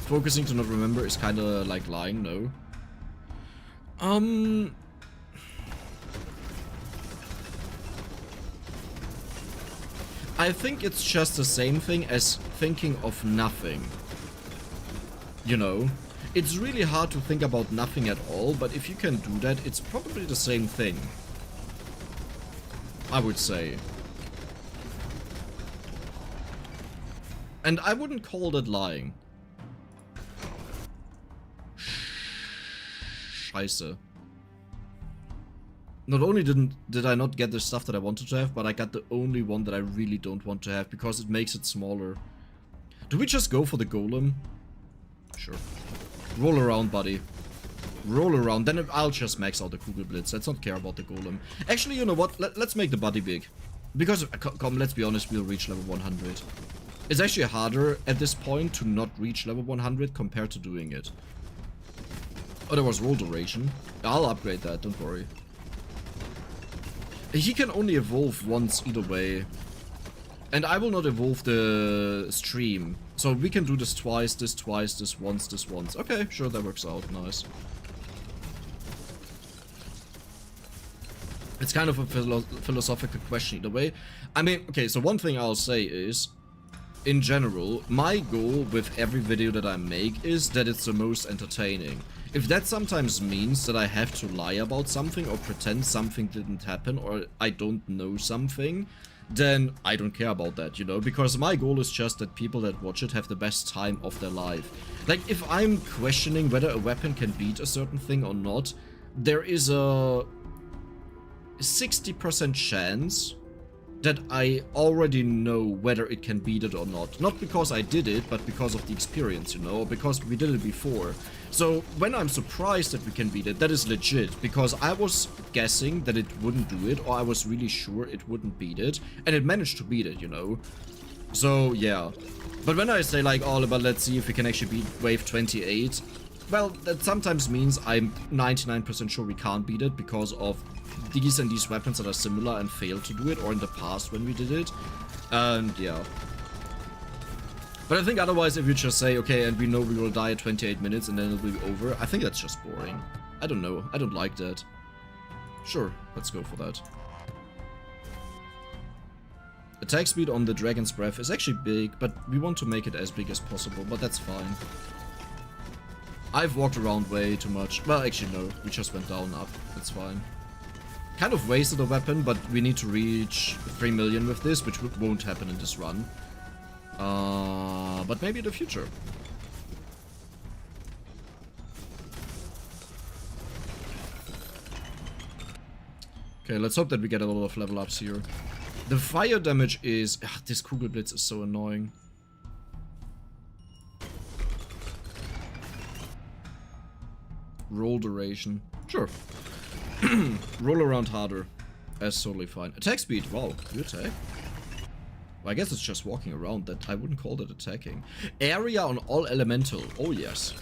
Focusing to not remember is kinda like lying, no. I think it's just the same thing as thinking of nothing. You know? It's really hard to think about nothing at all, but if you can do that, it's probably the same thing. I would say. And I wouldn't call that lying. Scheiße. Not only did I not get the stuff that I wanted to have, but I got the only one that I really don't want to have because it makes it smaller. Do we just go for the golem? Sure. Roll around, buddy. Roll around. Then I'll just max out the Kugelblitz. Let's not care about the golem. Actually, you know what? Let's make the buddy big. Because, come, let's be honest, we'll reach level 100. It's actually harder at this point to not reach level 100 compared to doing it. Oh, there was roll duration. I'll upgrade that, don't worry. He can only evolve once either way. And I will not evolve the stream. So we can do this twice, this once, this once. Okay, sure, that works out. Nice. It's kind of a philosophical question either way. I mean, okay, so one thing I'll say is, in general, my goal with every video that I make is that it's the most entertaining. If that sometimes means that I have to lie about something or pretend something didn't happen or I don't know something, then I don't care about that, you know, because my goal is just that people that watch it have the best time of their life. Like, if I'm questioning whether a weapon can beat a certain thing or not, there is a 60% chance that I already know whether it can beat it or not. Not because I did it, but because of the experience, you know, or because we did it before. So when I'm surprised that we can beat it, that is legit, because I was guessing that it wouldn't do it, or I was really sure it wouldn't beat it, and it managed to beat it, you know. So yeah. But when I say like, oh, but let's see if we can actually beat wave 28, well, that sometimes means I'm 99% sure we can't beat it because of these and these weapons that are similar and failed to do it, or in the past when we did it. And yeah. But I think otherwise, if you just say, okay, and we know we will die at 28 minutes and then it'll be over, I think that's just boring. I don't know. I don't like that. Sure, let's go for that. Attack speed on the Dragon's Breath is actually big, but we want to make it as big as possible, but that's fine. I've walked around way too much. Well, actually no, we just went down, up. That's fine. Kind of wasted a weapon, but we need to reach 3 million with this, which won't happen in this run. But maybe in the future. Okay, let's hope that we get a lot of level ups here. The fire damage is... Ugh, this Kugelblitz is so annoying. Roll duration. Sure. Roll around harder. That's totally fine. Attack speed. Wow, good attack. Well, I guess it's just walking around. That I wouldn't call that attacking. Area on all elemental. Oh, yes.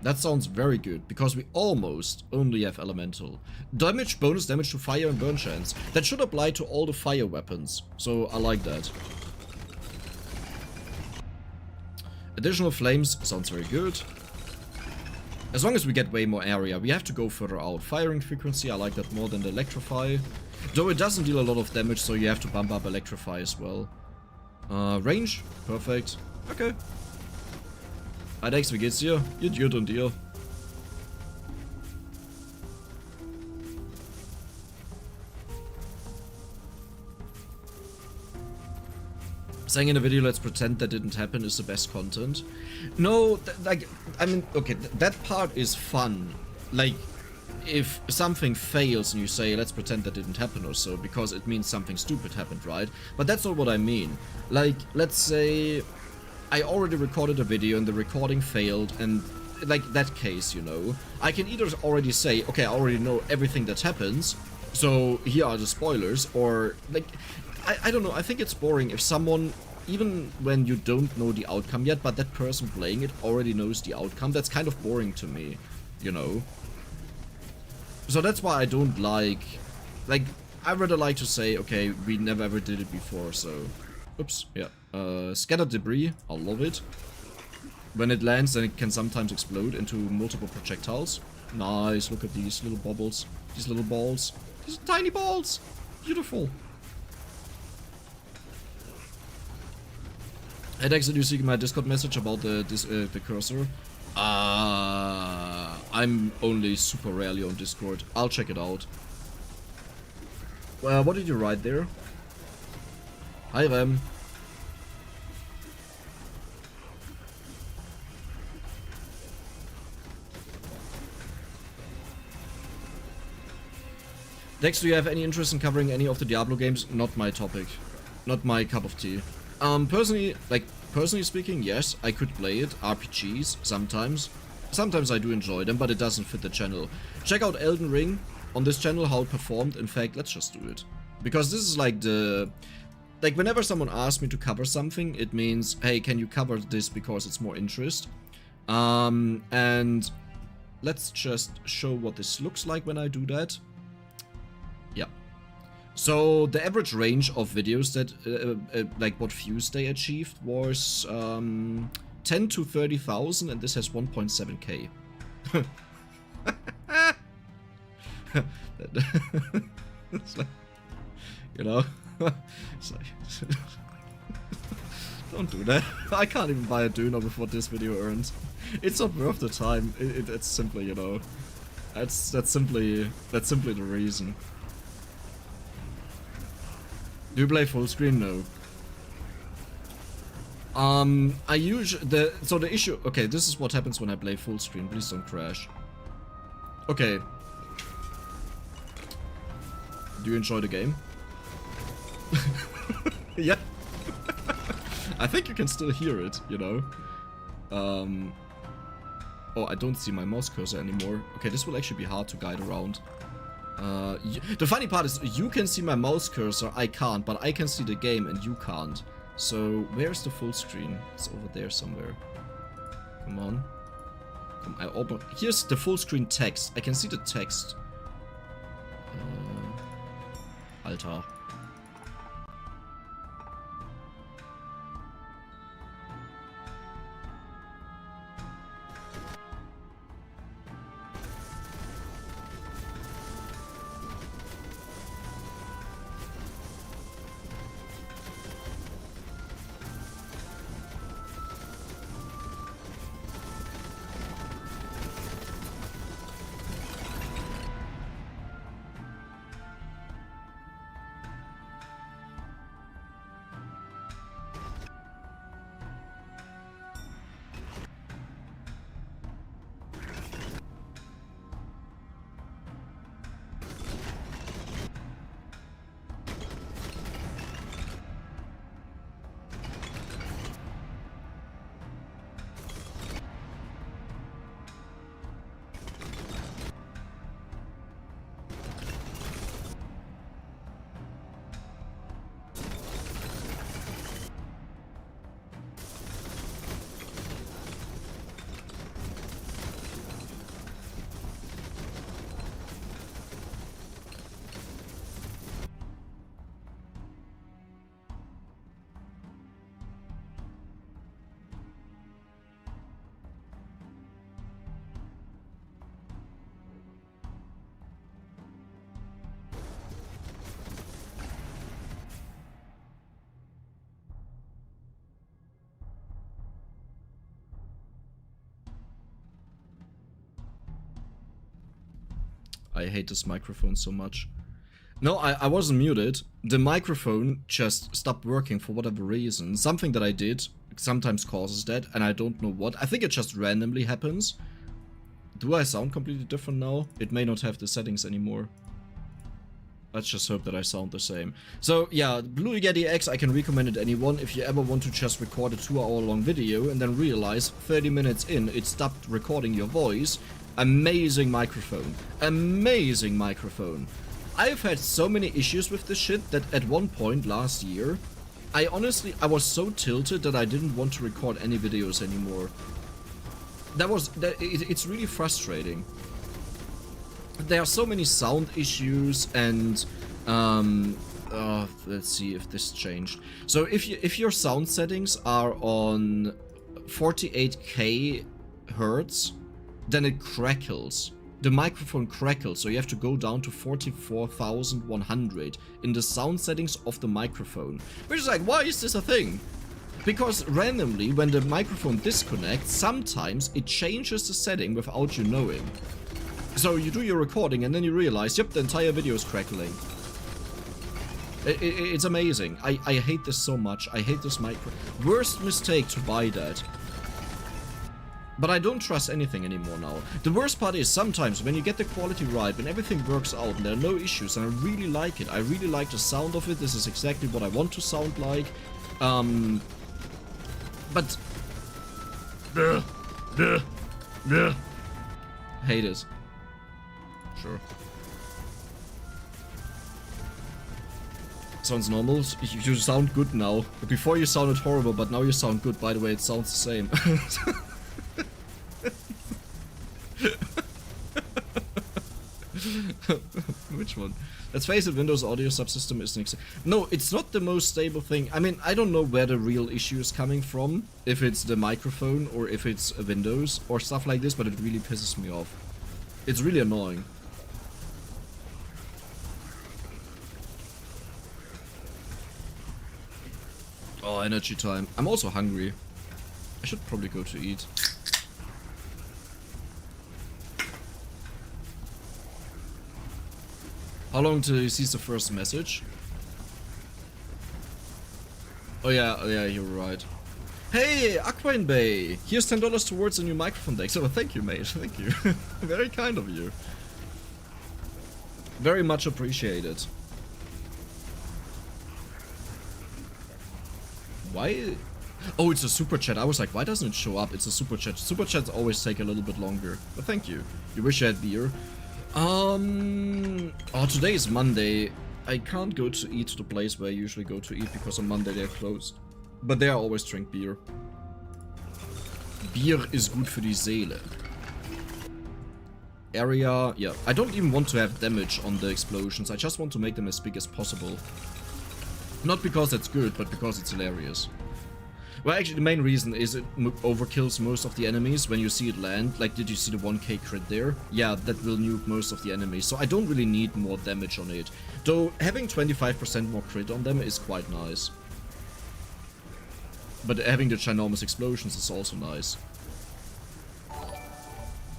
That sounds very good, because we almost only have elemental. Damage, bonus damage to fire and burn chance. That should apply to all the fire weapons. So I like that. Additional flames sounds very good. As long as we get way more area, we have to go further out. Firing frequency, I like that more than the electrify. Though it doesn't deal a lot of damage, so you have to bump up electrify as well. Range, perfect. Okay. Alex, wie geht's dir? Geht gut und dir? saying in a video, let's pretend that didn't happen is the best content. No, like, I mean, okay, that part is fun. Like, if something fails and you say, let's pretend that didn't happen or so, because it means something stupid happened, right? But that's not what I mean. Like, let's say I already recorded a video and the recording failed, and like that case, you know, I can either already say, okay, I already know everything that happens, so here are the spoilers, or like, I don't know, I think it's boring if someone, even when you don't know the outcome yet, but that person playing it already knows the outcome. That's kind of boring to me, you know. So that's why I don't like, I rather like to say, okay, we never ever did it before, so, oops, yeah, scattered debris, I love it. When it lands, then it can sometimes explode into multiple projectiles. Nice, look at these little bubbles, these little balls, these tiny balls, beautiful. Hey Dex, did you see my Discord message about the cursor? I'm only super rarely on Discord. I'll check it out. Well, what did you write there? Hi Rem. Dex, do you have any interest in covering any of the Diablo games? Not my topic. Not my cup of tea. Personally speaking, yes, I could play it. RPGs, sometimes. Sometimes I do enjoy them, but it doesn't fit the channel. Check out Elden Ring on this channel, how it performed. In fact, let's just do it. Because this is like the... Like, whenever someone asks me to cover something, it means, hey, can you cover this because it's more interest? And let's just show what this looks like when I do that. Yeah. So the average range of videos that, like what views they achieved was 10 to 30,000, and this has 1.7k. It's like, you know, it's like, don't do that. I can't even buy a Duna with what this video earns. It's not worth the time. It's simply, you know, that's simply the reason. Do you play full screen? No. I usually the issue. Okay, this is what happens when I play full screen. Please don't crash. Okay. Do you enjoy the game? Yeah. I think you can still hear it. You know. Oh, I don't see my mouse cursor anymore. Okay, this will actually be hard to guide around. The funny part is, you can see my mouse cursor, I can't, but I can see the game and you can't. So, where's the full screen? It's over there somewhere. Come on. Come, I open. Here's the full screen text. I can see the text. Alter. I hate this microphone so much. No, I wasn't muted. The microphone just stopped working for whatever reason. Something that I did sometimes causes that, and I don't know what. I think it just randomly happens. Do I sound completely different now? It may not have the settings anymore. Let's just hope that I sound the same. So yeah, Blue Yeti X, I can recommend it to anyone if you ever want to just record a 2-hour-long video and then realize 30 minutes in it stopped recording your voice. Amazing microphone. Amazing microphone. I've had so many issues with this shit that at one point last year, I was so tilted that I didn't want to record any videos anymore. It's really frustrating. There are so many sound issues and let's see if this changed. So if your sound settings are on 48k hertz, then it crackles. The microphone crackles, so you have to go down to 44,100 in the sound settings of the microphone. Which is like, why is this a thing? Because randomly, when the microphone disconnects, sometimes it changes the setting without you knowing. So you do your recording and then you realize, yep, the entire video is crackling. It's amazing. I hate this so much. I hate this micro. Worst mistake to buy that. But I don't trust anything anymore now. The worst part is sometimes when you get the quality right, when everything works out and there are no issues, and I really like it. I really like the sound of it. This is exactly what I want to sound like. But hate it. Sure. Sounds normal. You sound good now. Before you sounded horrible, but now you sound good. By the way, it sounds the same. Which one? Let's face it, Windows audio subsystem isn't no, it's not the most stable thing. I mean, I don't know where the real issue is coming from. If it's the microphone or if it's Windows or stuff like this, but it really pisses me off. It's really annoying. Oh, energy time. I'm also hungry. I should probably go to eat. How long till he sees the first message? Oh yeah, you're right. Hey, Aquine Bay! Here's $10 towards a new microphone deck. So thank you, mate. Thank you. Very kind of you. Very much appreciated. Why? Oh, it's a super chat. I was like, why doesn't it show up? It's a super chat. Super chats always take a little bit longer. But thank you. You wish I had beer? Oh, today is Monday. I can't go to eat to the place where I usually go to eat because on Monday they're closed. But there I always drink beer. Bier ist gut für die Seele. Area, yeah. I don't even want to have damage on the explosions. I just want to make them as big as possible. Not because it's good, but because it's hilarious. Well, actually, the main reason is it overkills most of the enemies when you see it land. Like, did you see the 1k crit there? Yeah, that will nuke most of the enemies. So I don't really need more damage on it. Though, having 25% more crit on them is quite nice. But having the ginormous explosions is also nice.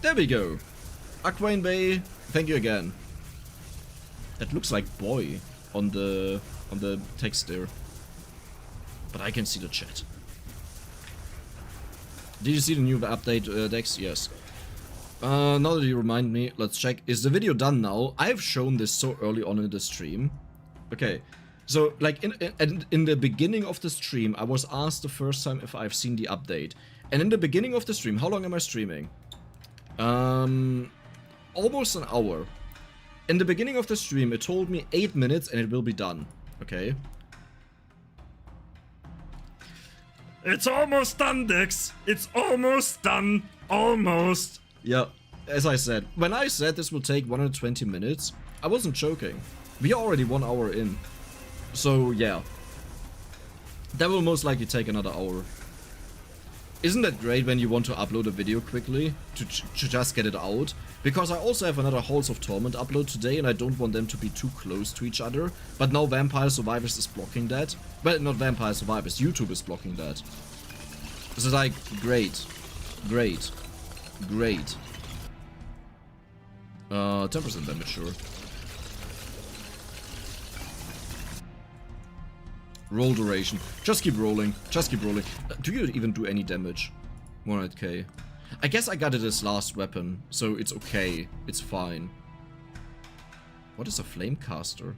There we go. Aquine Bay, thank you again. That looks like boy on the text there. But I can see the chat. Did you see the new update, Dex? Yes. Now that you remind me, let's check. Is the video done now? I've shown this so early on in the stream. Okay. So, like, in the beginning of the stream, I was asked the first time if I've seen the update. And in the beginning of the stream, how long am I streaming? Almost an hour. In the beginning of the stream, it told me 8 minutes and it will be done. Okay. It's almost done, Dex. It's almost done. Almost. Yeah, as I said, when I said this will take 120 minutes, I wasn't joking. We are already 1 hour in. So, yeah. That will most likely take another hour. Isn't that great when you want to upload a video quickly to just get it out? Because I also have another Halls of Torment upload today and I don't want them to be too close to each other. But now Vampire Survivors is blocking that. Well, not Vampire Survivors, YouTube is blocking that. This is like, great. Great. Great. 10% damage, sure. Roll duration. Just keep rolling. Just keep rolling. Do you even do any damage? 100k. I guess I got it as last weapon, so it's okay. It's fine. What is a flame caster?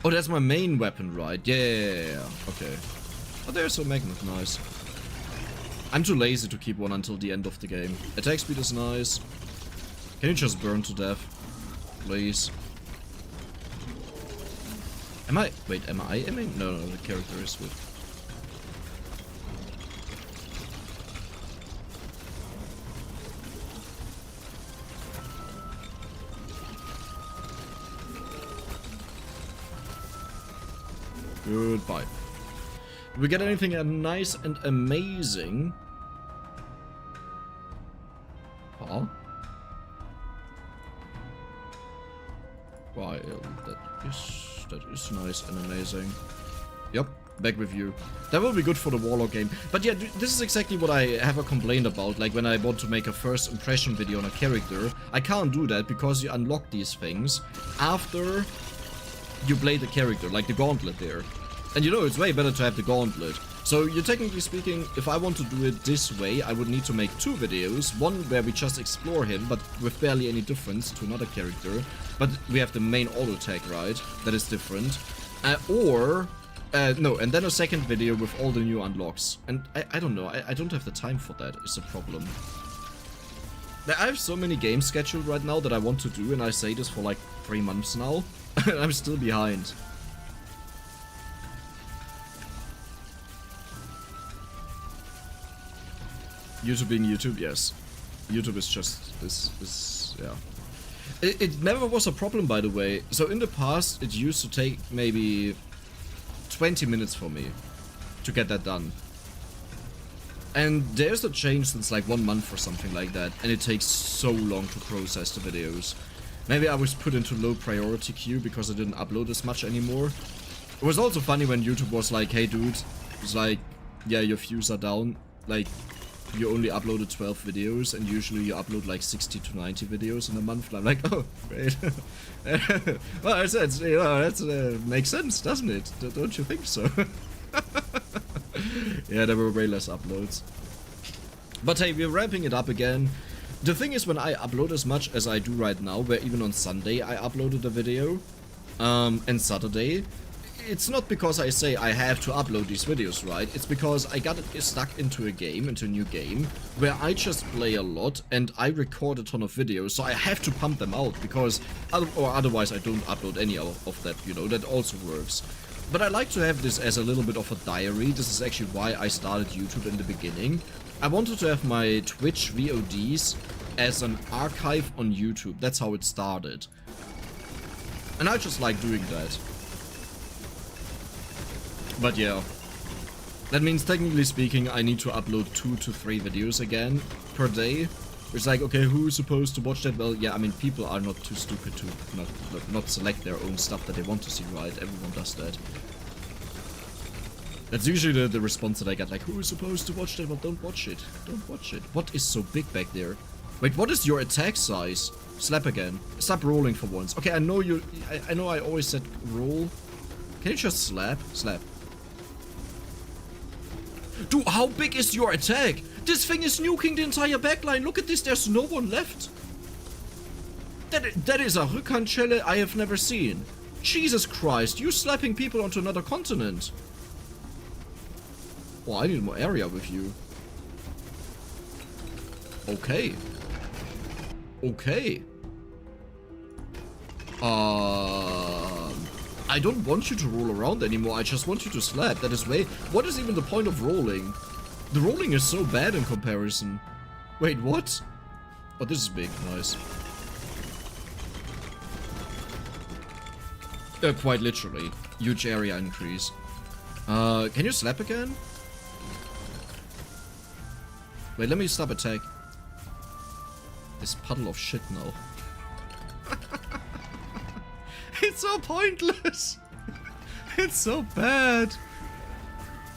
Oh, that's my main weapon, right? Yeah. Okay. Oh, there's a magnet. Nice. I'm too lazy to keep one until the end of the game. Attack speed is nice. Can you just burn to death? Please. Am I... Wait, am I aiming? No, the character is with... Goodbye. Do we get anything nice and amazing? Huh? Why, that is nice and amazing. Yep, back with you. That will be good for the Warlock game. But yeah, this is exactly what I have a complaint about. Like when I want to make a first impression video on a character, I can't do that because you unlock these things after you play the character, like the gauntlet there. And you know, it's way better to have the gauntlet. So you're technically speaking, if I want to do it this way, I would need to make 2 videos. One where we just explore him, but with barely any difference to another character. But we have the main auto tag, right? That is different. No, and then a second video with all the new unlocks. And I don't know, I don't have the time for that, is the problem. I have so many games scheduled right now that I want to do, and I say this for like 3 months now. And I'm still behind. YouTube being YouTube, yes. YouTube is just, yeah. It never was a problem, by the way. So in the past, it used to take maybe 20 minutes for me to get that done. And there's a change since like 1 month or something like that, and it takes so long to process the videos. Maybe I was put into low priority queue because I didn't upload as much anymore. It was also funny when YouTube was like, hey dude, it's like, yeah, your views are down. Like, you only uploaded 12 videos, and usually you upload like 60 to 90 videos in a month. And I'm like, oh, great. Well, that's, you know, that makes sense, doesn't it? Don't you think so? Yeah, there were way less uploads. But hey, we're ramping it up again. The thing is, when I upload as much as I do right now, where even on Sunday I uploaded a video, and Saturday, it's not because I say I have to upload these videos, right? It's because I got stuck into a game, into a new game, where I just play a lot and I record a ton of videos, so I have to pump them out, because otherwise I don't upload any of that, you know, that also works. But I like to have this as a little bit of a diary. This is actually why I started YouTube in the beginning. I wanted to have my Twitch VODs as an archive on YouTube. That's how it started. And I just like doing that. But yeah, that means technically speaking I need to upload 2 to 3 videos again per day. It's like, okay, who's supposed to watch that? Well, yeah, I mean, people are not too stupid to not select their own stuff that they want to see, right? Everyone does that. That's usually the response that I get, like, who is supposed to watch that? Well, don't watch it. Don't watch it. What is so big back there? Wait, what is your attack size? Slap again. Stop rolling for once. Okay, I know you... I know I always said roll. Can you just slap? Slap. Dude, how big is your attack? This thing is nuking the entire backline. Look at this, there's no one left. That is a Rückhandschelle I have never seen. Jesus Christ, you slapping people onto another continent. Oh, I need more area with you. Okay. Okay. I don't want you to roll around anymore. I just want you to slap. That is way... What is even the point of rolling? The rolling is so bad in comparison. Wait, what? Oh, this is big. Nice. Quite literally. Huge area increase. Can you slap again? Wait, let me stop attack. This puddle of shit now. It's so pointless. It's so bad.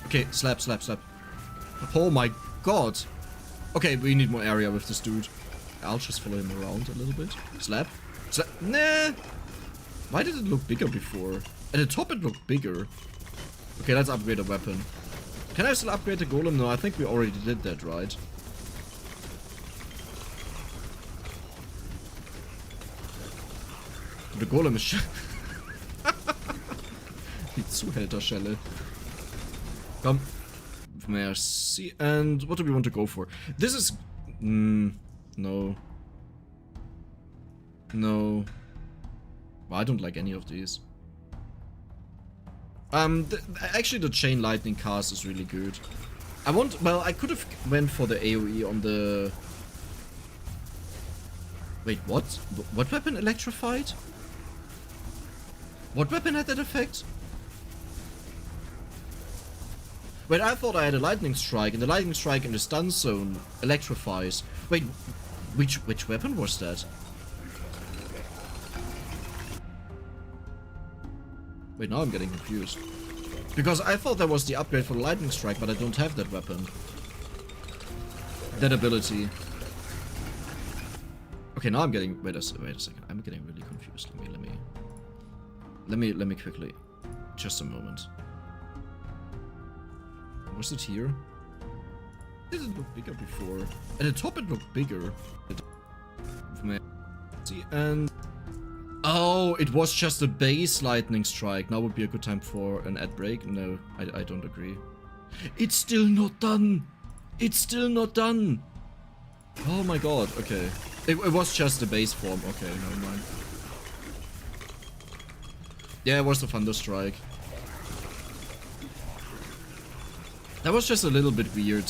Okay, slap, slap, slap. Oh my god. Okay, we need more area with this dude. I'll just follow him around a little bit. Slap. Slap. Nah. Why did it look bigger before? At the top it looked bigger. Okay, let's upgrade a weapon. Can I still upgrade the golem? No, I think we already did that, right? The golem is die Zuhälterschelle. Komm. Merci. And what do we want to go for? This is... no. No. Well, I don't like any of these. Actually the chain lightning cast is really good. Well, I could have went for the AoE on the... Wait, what? What weapon electrified? What weapon had that effect? Wait, I thought I had a lightning strike, and the lightning strike in the stun zone electrifies. Wait, which weapon was that? Wait, now I'm getting confused. Because I thought that was the upgrade for the lightning strike, but I don't have that weapon. That ability. Okay, now I'm getting... Wait a second. I'm getting really confused. Let me quickly... Just a moment. Was it here? Did it look bigger before? At the top it looked bigger. And... Oh, it was just a base lightning strike. Now would be a good time for an ad break. No, I don't agree. It's still not done! It's still not done! Oh my god, okay. It was just the base form. Okay, never mind. Yeah, it was the Thunder Strike. That was just a little bit weird.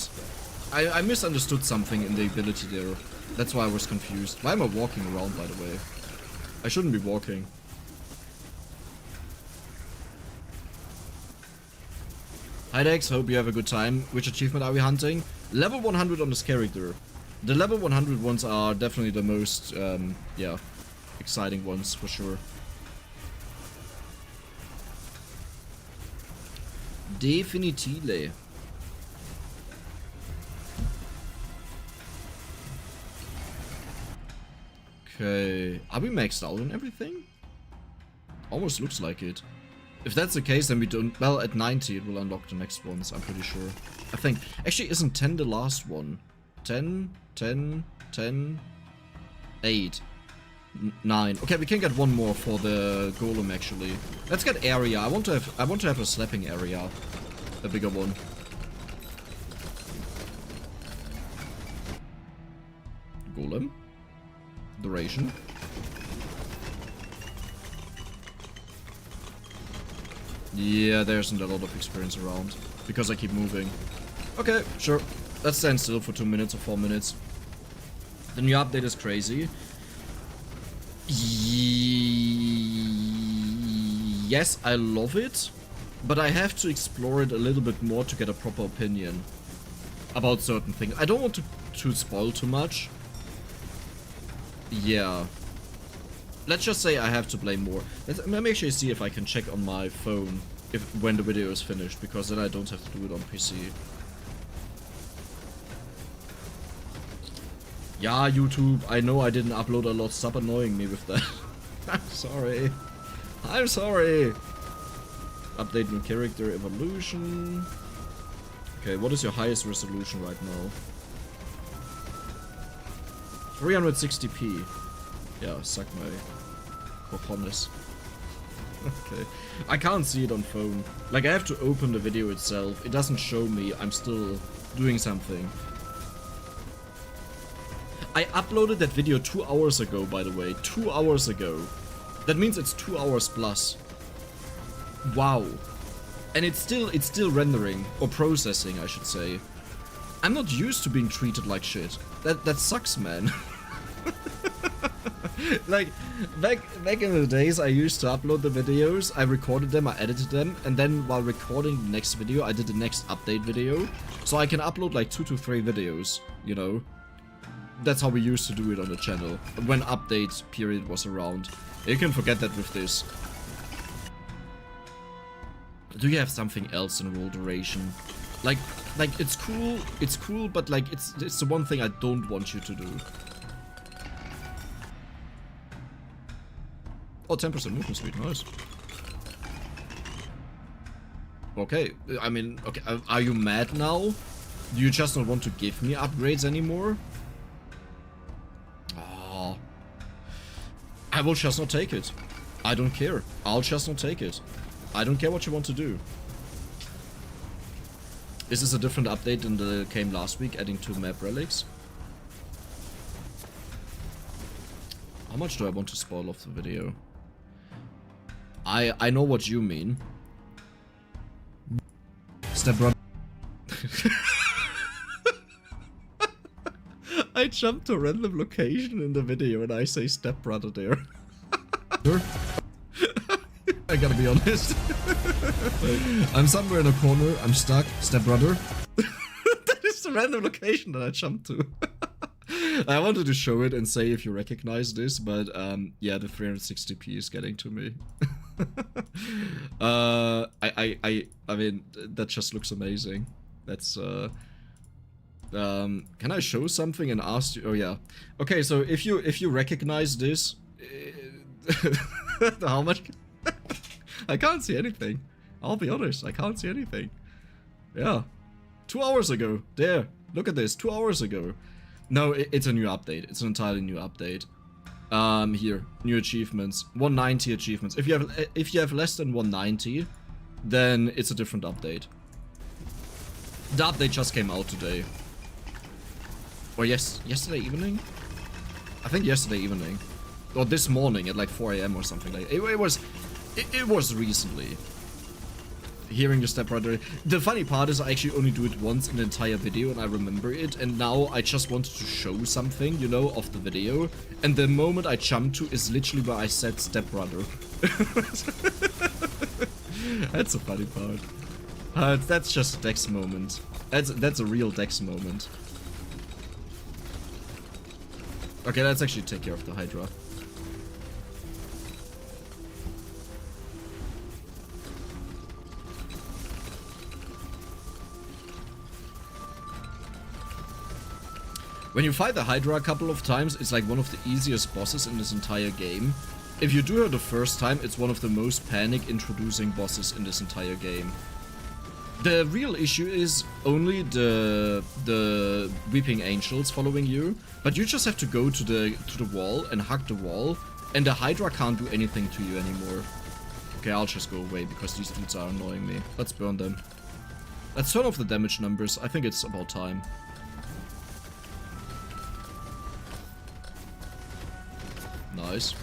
I misunderstood something in the ability there. That's why I was confused. Why am I walking around, by the way? I shouldn't be walking. Hi Dex, hope you have a good time. Which achievement are we hunting? Level 100 on this character. The level 100 ones are definitely the most, yeah, exciting ones for sure. Definitely. Okay, are we maxed out on everything? Almost looks like it. If that's the case, then we don't... Well, at 90 it will unlock the next ones, I'm pretty sure. I think... Actually, isn't 10 the last one? 10, 10, 10, 8, 9. Okay, we can get one more for the golem, actually. Let's get area. I want to have a slapping area. A bigger one. Golem. Duration. Yeah, there isn't a lot of experience around. Because I keep moving. Okay, sure. Let's stand still for 2 minutes or 4 minutes. The new update is crazy. Yes, I love it. But I have to explore it a little bit more to get a proper opinion about certain things. I don't want to spoil too much. Yeah. Let's just say I have to play more. Let me actually see if I can check on my phone when the video is finished, because then I don't have to do it on PC. Yeah, YouTube, I know I didn't upload a lot. Stop annoying me with that. I'm sorry. I'm sorry. Update new character evolution. Okay, what is your highest resolution right now? 360p. Yeah, suck my cojones. Okay. I can't see it on phone. Like, I have to open the video itself. It doesn't show me I'm still doing something. I uploaded that video 2 hours ago, by the way. 2 hours ago. That means it's 2 hours plus. Wow. And it's still rendering. Or processing, I should say. I'm not used to being treated like shit. That sucks, man. Like, back in the days, I used to upload the videos, I recorded them, I edited them, and then while recording the next video, I did the next update video. So I can upload like 2 to 3 videos, you know. That's how we used to do it on the channel, when update period was around. You can forget that with this. Do you have something else in roll duration? Like it's cool, but like it's the one thing I don't want you to do. Oh, 10% movement speed, nice. Okay, I mean, okay, are you mad now? Do you just not want to give me upgrades anymore? Oh. I will just not take it. I don't care. I'll just not take it. I don't care what you want to do. Is this a different update than the came last week, adding 2 map relics? How much do I want to spoil off the video? I know what you mean. Stepbrother. I jumped to a random location in the video and I say stepbrother there. I gotta be honest. I'm somewhere in a corner, I'm stuck, stepbrother. That is the random location that I jumped to. I wanted to show it and say if you recognize this, but yeah, the 360p is getting to me. I mean, that just looks amazing. That's can I show something and ask you? Oh yeah. Okay, so if you recognize this, how much? I can't see anything. I'll be honest, I can't see anything. Yeah, 2 hours ago. There, look at this. 2 hours ago. No, it's a new update. It's an entirely new update. Here, new achievements. 190 achievements. If you have less than 190, then it's a different update. The update just came out today. Or yesterday evening? I think yesterday evening. Or this morning at like 4 AM or something like that. It was recently. Hearing the stepbrother. The funny part is I actually only do it once in the entire video and I remember it, and now I just wanted to show something, you know, of the video, and the moment I jump to is literally where I said stepbrother. That's a funny part. That's just a Dex moment. That's a real Dex moment. Okay, let's actually take care of the Hydra. When you fight the Hydra a couple of times, it's like one of the easiest bosses in this entire game. If you do her the first time, it's one of the most panic-introducing bosses in this entire game. The real issue is only the Weeping Angels following you, but you just have to go to the wall and hug the wall, and the Hydra can't do anything to you anymore. Okay, I'll just go away because these dudes are annoying me. Let's burn them. Let's turn off the damage numbers. I think it's about time. Nice.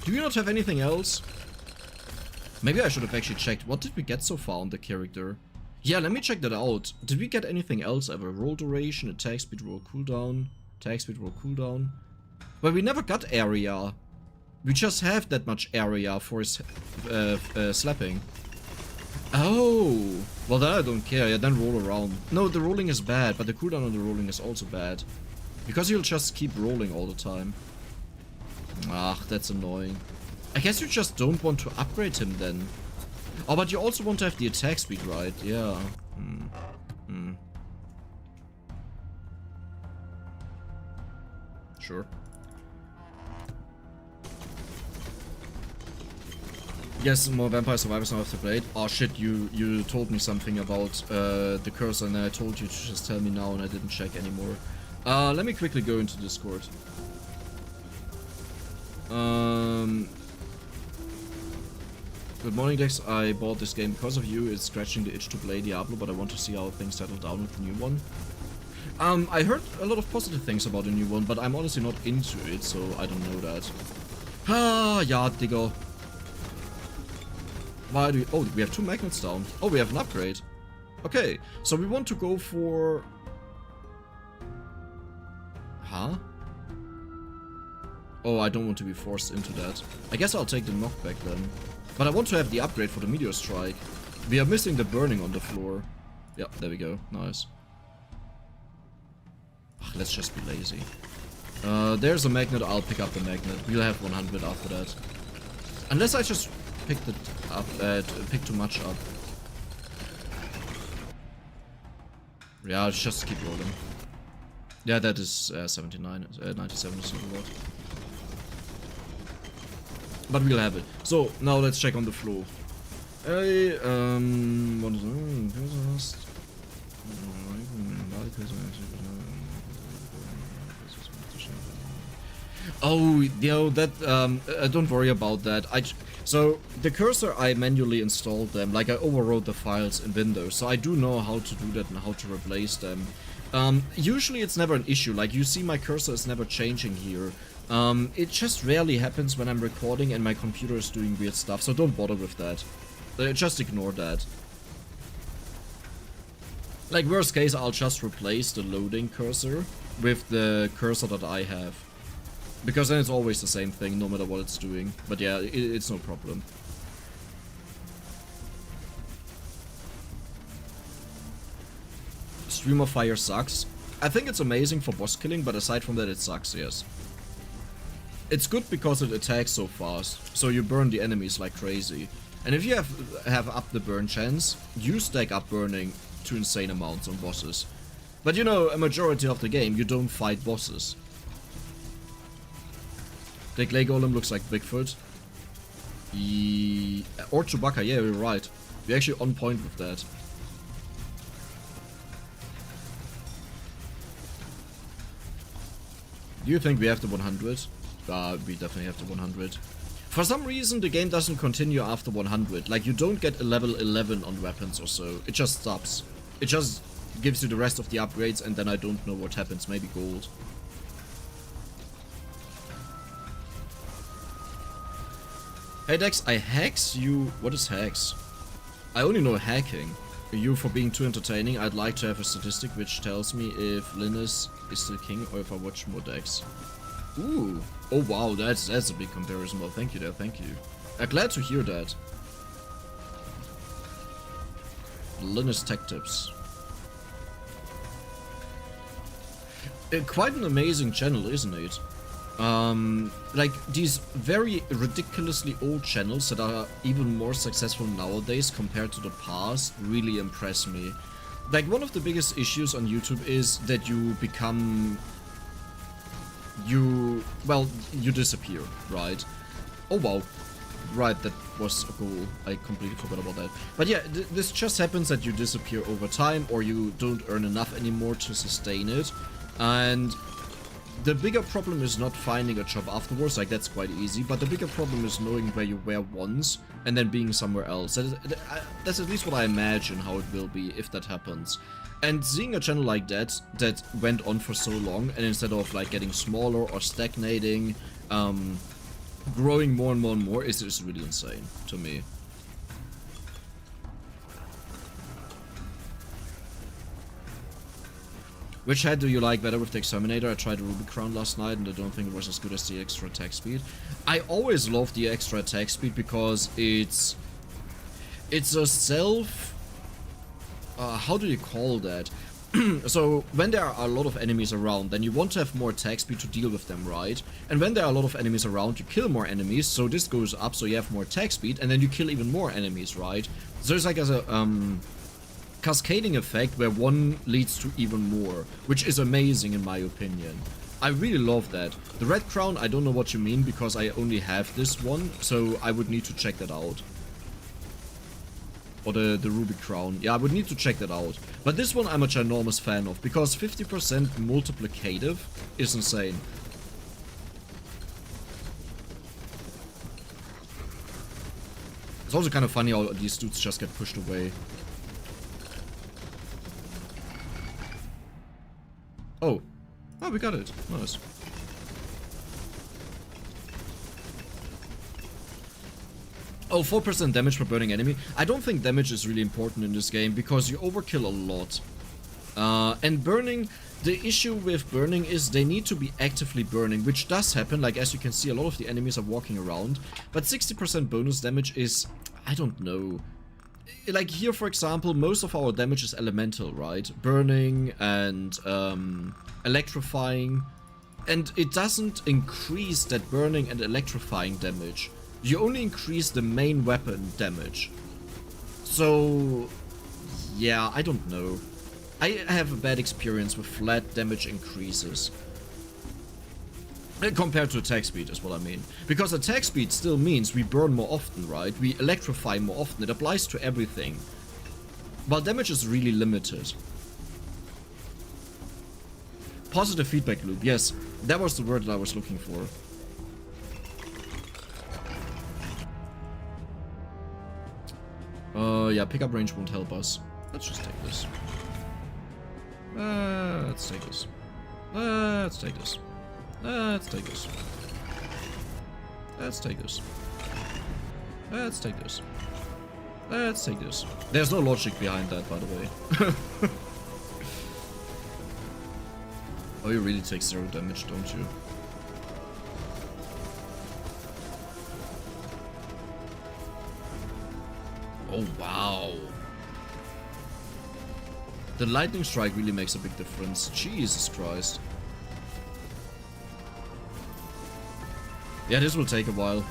Do we not have anything else? Maybe I should have actually checked. What did we get so far on the character? Yeah, let me check that out. Did we get anything else ever? Roll duration, attack speed, roll cooldown. Attack speed, roll cooldown. Well, we never got area. We just have that much area for slapping. Oh, well then I don't care. Yeah, then roll around. No, the rolling is bad, but the cooldown on the rolling is also bad. Because you'll just keep rolling all the time. Ah, that's annoying. I guess you just don't want to upgrade him then. Oh, but you also want to have the attack speed, right? Yeah. Sure. Yes, more Vampire Survivors now have to play it. Oh shit, you told me something about the cursor and then I told you to just tell me now and I didn't check anymore. Let me quickly go into Discord. Good morning, Dex. I bought this game because of you. It's scratching the itch to play Diablo, but I want to see how things settle down with the new one. I heard a lot of positive things about the new one, but I'm honestly not into it, so I don't know that. Ah, ja, Digga. Why do we... Oh, we have 2 magnets down. Oh, we have an upgrade. Okay, so we want to go for... Huh? Oh, I don't want to be forced into that. I guess I'll take the knockback then. But I want to have the upgrade for the Meteor Strike. We are missing the burning on the floor. Yeah, there we go. Nice. Ugh, let's just be lazy. There's a magnet. I'll pick up the magnet. We'll have 100 after that. Unless I just pick it up, pick too much up. Yeah, I'll just keep rolling. Yeah, that is 79, 97 is not a lot. But we'll have it. So, now let's check on the floor. What is it? Oh, that, don't worry about that. So, the cursor, I manually installed them, like I overwrote the files in Windows, so I do know how to do that and how to replace them. Usually it's never an issue, like you see my cursor is never changing here. It just rarely happens when I'm recording and my computer is doing weird stuff, so don't bother with that. Just ignore that. Like, worst case, I'll just replace the loading cursor with the cursor that I have. Because then it's always the same thing, no matter what it's doing. But yeah, it's no problem. Stream of Fire sucks. I think it's amazing for boss killing, but aside from that, it sucks, yes. It's good because it attacks so fast, so you burn the enemies like crazy. And if you have up the burn chance, you stack up burning to insane amounts on bosses. But you know, a majority of the game, you don't fight bosses. The clay golem looks like Bigfoot. Or Chewbacca, yeah, you're right. We're actually on point with that. Do you think we have the 100? We definitely have the 100. For some reason, the game doesn't continue after 100. Like, you don't get a level 11 on weapons or so. It just stops. It just gives you the rest of the upgrades, and then I don't know what happens. Maybe gold. Hey Dex, I hacks you. What is hacks? I only know hacking. You for being too entertaining. I'd like to have a statistic which tells me if Linus is still king or if I watch more Dex. Ooh. Oh wow, that's a big comparison. Well, thank you there, thank you. Glad to hear that. Linus Tech Tips. Quite an amazing channel, isn't it? Like, these very ridiculously old channels that are even more successful nowadays compared to the past really impress me. Like, one of the biggest issues on YouTube is that you become... you disappear, right? Oh wow. Right, that was a goal. I completely forgot about that. But yeah, this just happens that you disappear over time, or you don't earn enough anymore to sustain it. And the bigger problem is not finding a job afterwards, like that's quite easy, but the bigger problem is knowing where you were once and then being somewhere else. That's at least what I imagine how it will be if that happens. And seeing a channel like that went on for so long, and instead of like getting smaller or stagnating, growing more and more and more is just really insane to me. Which head do you like better with the Exterminator? I tried the Ruby Crown last night and I don't think it was as good as the extra attack speed. I always love the extra attack speed because it's a self... how do you call that? So, when there are a lot of enemies around, then you want to have more attack speed to deal with them, right? And when there are a lot of enemies around, you kill more enemies, so this goes up, so you have more attack speed, and then you kill even more enemies, right? So it's like as a cascading effect where one leads to even more, which is amazing in my opinion. I really love that. The Red Crown, I don't know what you mean, because I only have this one, so I would need to check that out. Or the Ruby Crown. Yeah, I would need to check that out. But this one I'm a ginormous fan of, because 50% multiplicative is insane. It's also kind of funny how these dudes just get pushed away. Oh. Oh, we got it. Nice. Oh, 4% damage per burning enemy. I don't think damage is really important in this game because you overkill a lot. And burning, the issue with burning is they need to be actively burning, which does happen. Like, as you can see, a lot of the enemies are walking around. But 60% bonus damage is, I don't know. Like here, for example, most of our damage is elemental, right? Burning and electrifying. And it doesn't increase that burning and electrifying damage. You only increase the main weapon damage. So, yeah, I don't know. I have a bad experience with flat damage increases. Compared to attack speed is what I mean. Because attack speed still means we burn more often, right? We electrify more often. It applies to everything. But damage is really limited. Positive feedback loop. Yes, that was the word that I was looking for. Yeah, pickup range won't help us. Let's just take this. Let's take this. Let's take this. Let's take this. Let's take this. Let's take this. Let's take this. There's no logic behind that, by the way. Oh, you really take 0 damage, don't you? Oh, wow. The lightning strike really makes a big difference. Jesus Christ. Yeah, this will take a while.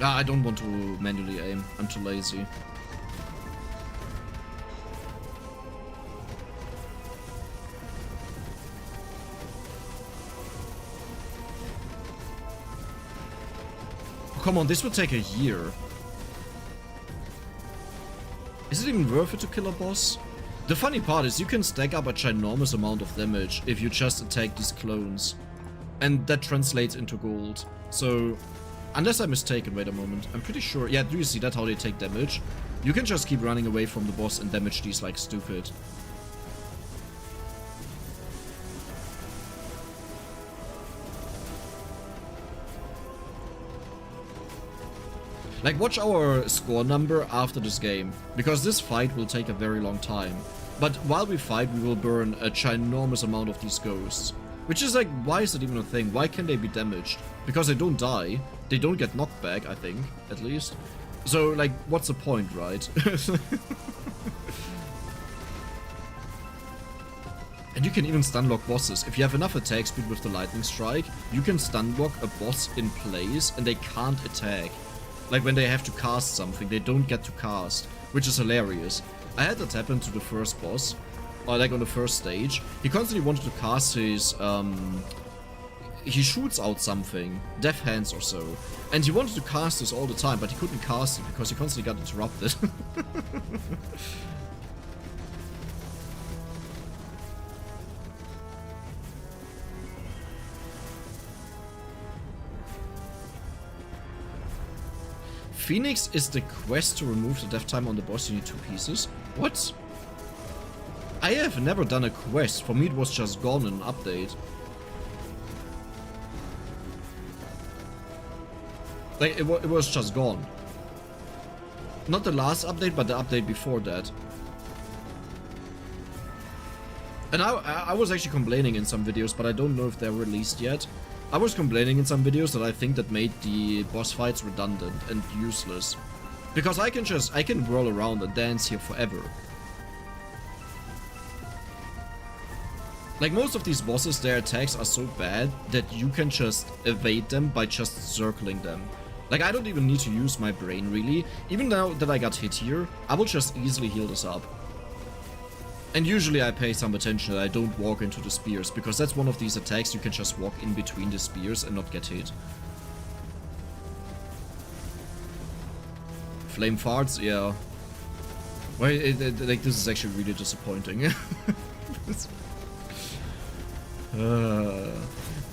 Ah, I don't want to manually aim. I'm too lazy. Oh, come on, this would take a year. Is it even worth it to kill a boss? The funny part is you can stack up a ginormous amount of damage if you just attack these clones. And that translates into gold. So, unless I'm mistaken, wait a moment. I'm pretty sure. Yeah, do you see that how they take damage? You can just keep running away from the boss and damage these like stupid. Like, watch our score number after this game, because this fight will take a very long time. But while we fight, we will burn a ginormous amount of these ghosts. Which is like, why is that even a thing? Why can they be damaged? Because they don't die. They don't get knocked back, I think, at least. So, like, what's the point, right? And you can even stun lock bosses. If you have enough attack speed with the lightning strike, you can stun lock a boss in place and they can't attack. Like when they have to cast something, they don't get to cast, which is hilarious. I had that happen to the first boss, or like on the first stage. He constantly wanted to cast his, he shoots out something, Death Hands or so, and he wanted to cast this all the time, but he couldn't cast it because he constantly got interrupted. Phoenix is the quest to remove the death time on the boss. You need 2 pieces. What? I have never done a quest. For me it was just gone in an update. Like, it was just gone. Not the last update, but the update before that. And I was actually complaining in some videos, but I don't know if they're released yet. I was complaining in some videos that I think that made the boss fights redundant and useless. Because I can whirl around and dance here forever. Like, most of these bosses, their attacks are so bad that you can just evade them by just circling them. Like, I don't even need to use my brain, really. Even now that I got hit here, I will just easily heal this up. And usually I pay some attention that I don't walk into the spears, because that's one of these attacks you can just walk in between the spears and not get hit. Flame farts? Yeah. Well, like, this is actually really disappointing.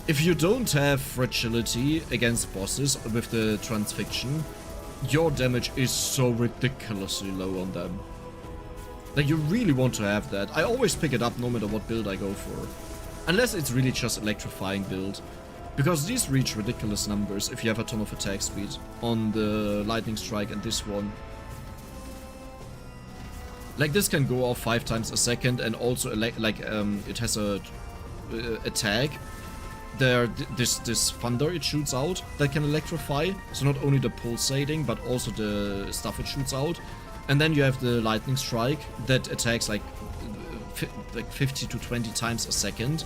If you don't have fragility against bosses with the transfixion, your damage is so ridiculously low on them. Like, you really want to have that. I always pick it up no matter what build I go for. Unless it's really just electrifying build. Because these reach ridiculous numbers if you have a ton of attack speed on the lightning strike and this one. Like, this can go off 5 times a second, and also it has a tag. This thunder it shoots out that can electrify. So not only the pulsating, but also the stuff it shoots out. And then you have the lightning strike that attacks like 50 to 20 times a second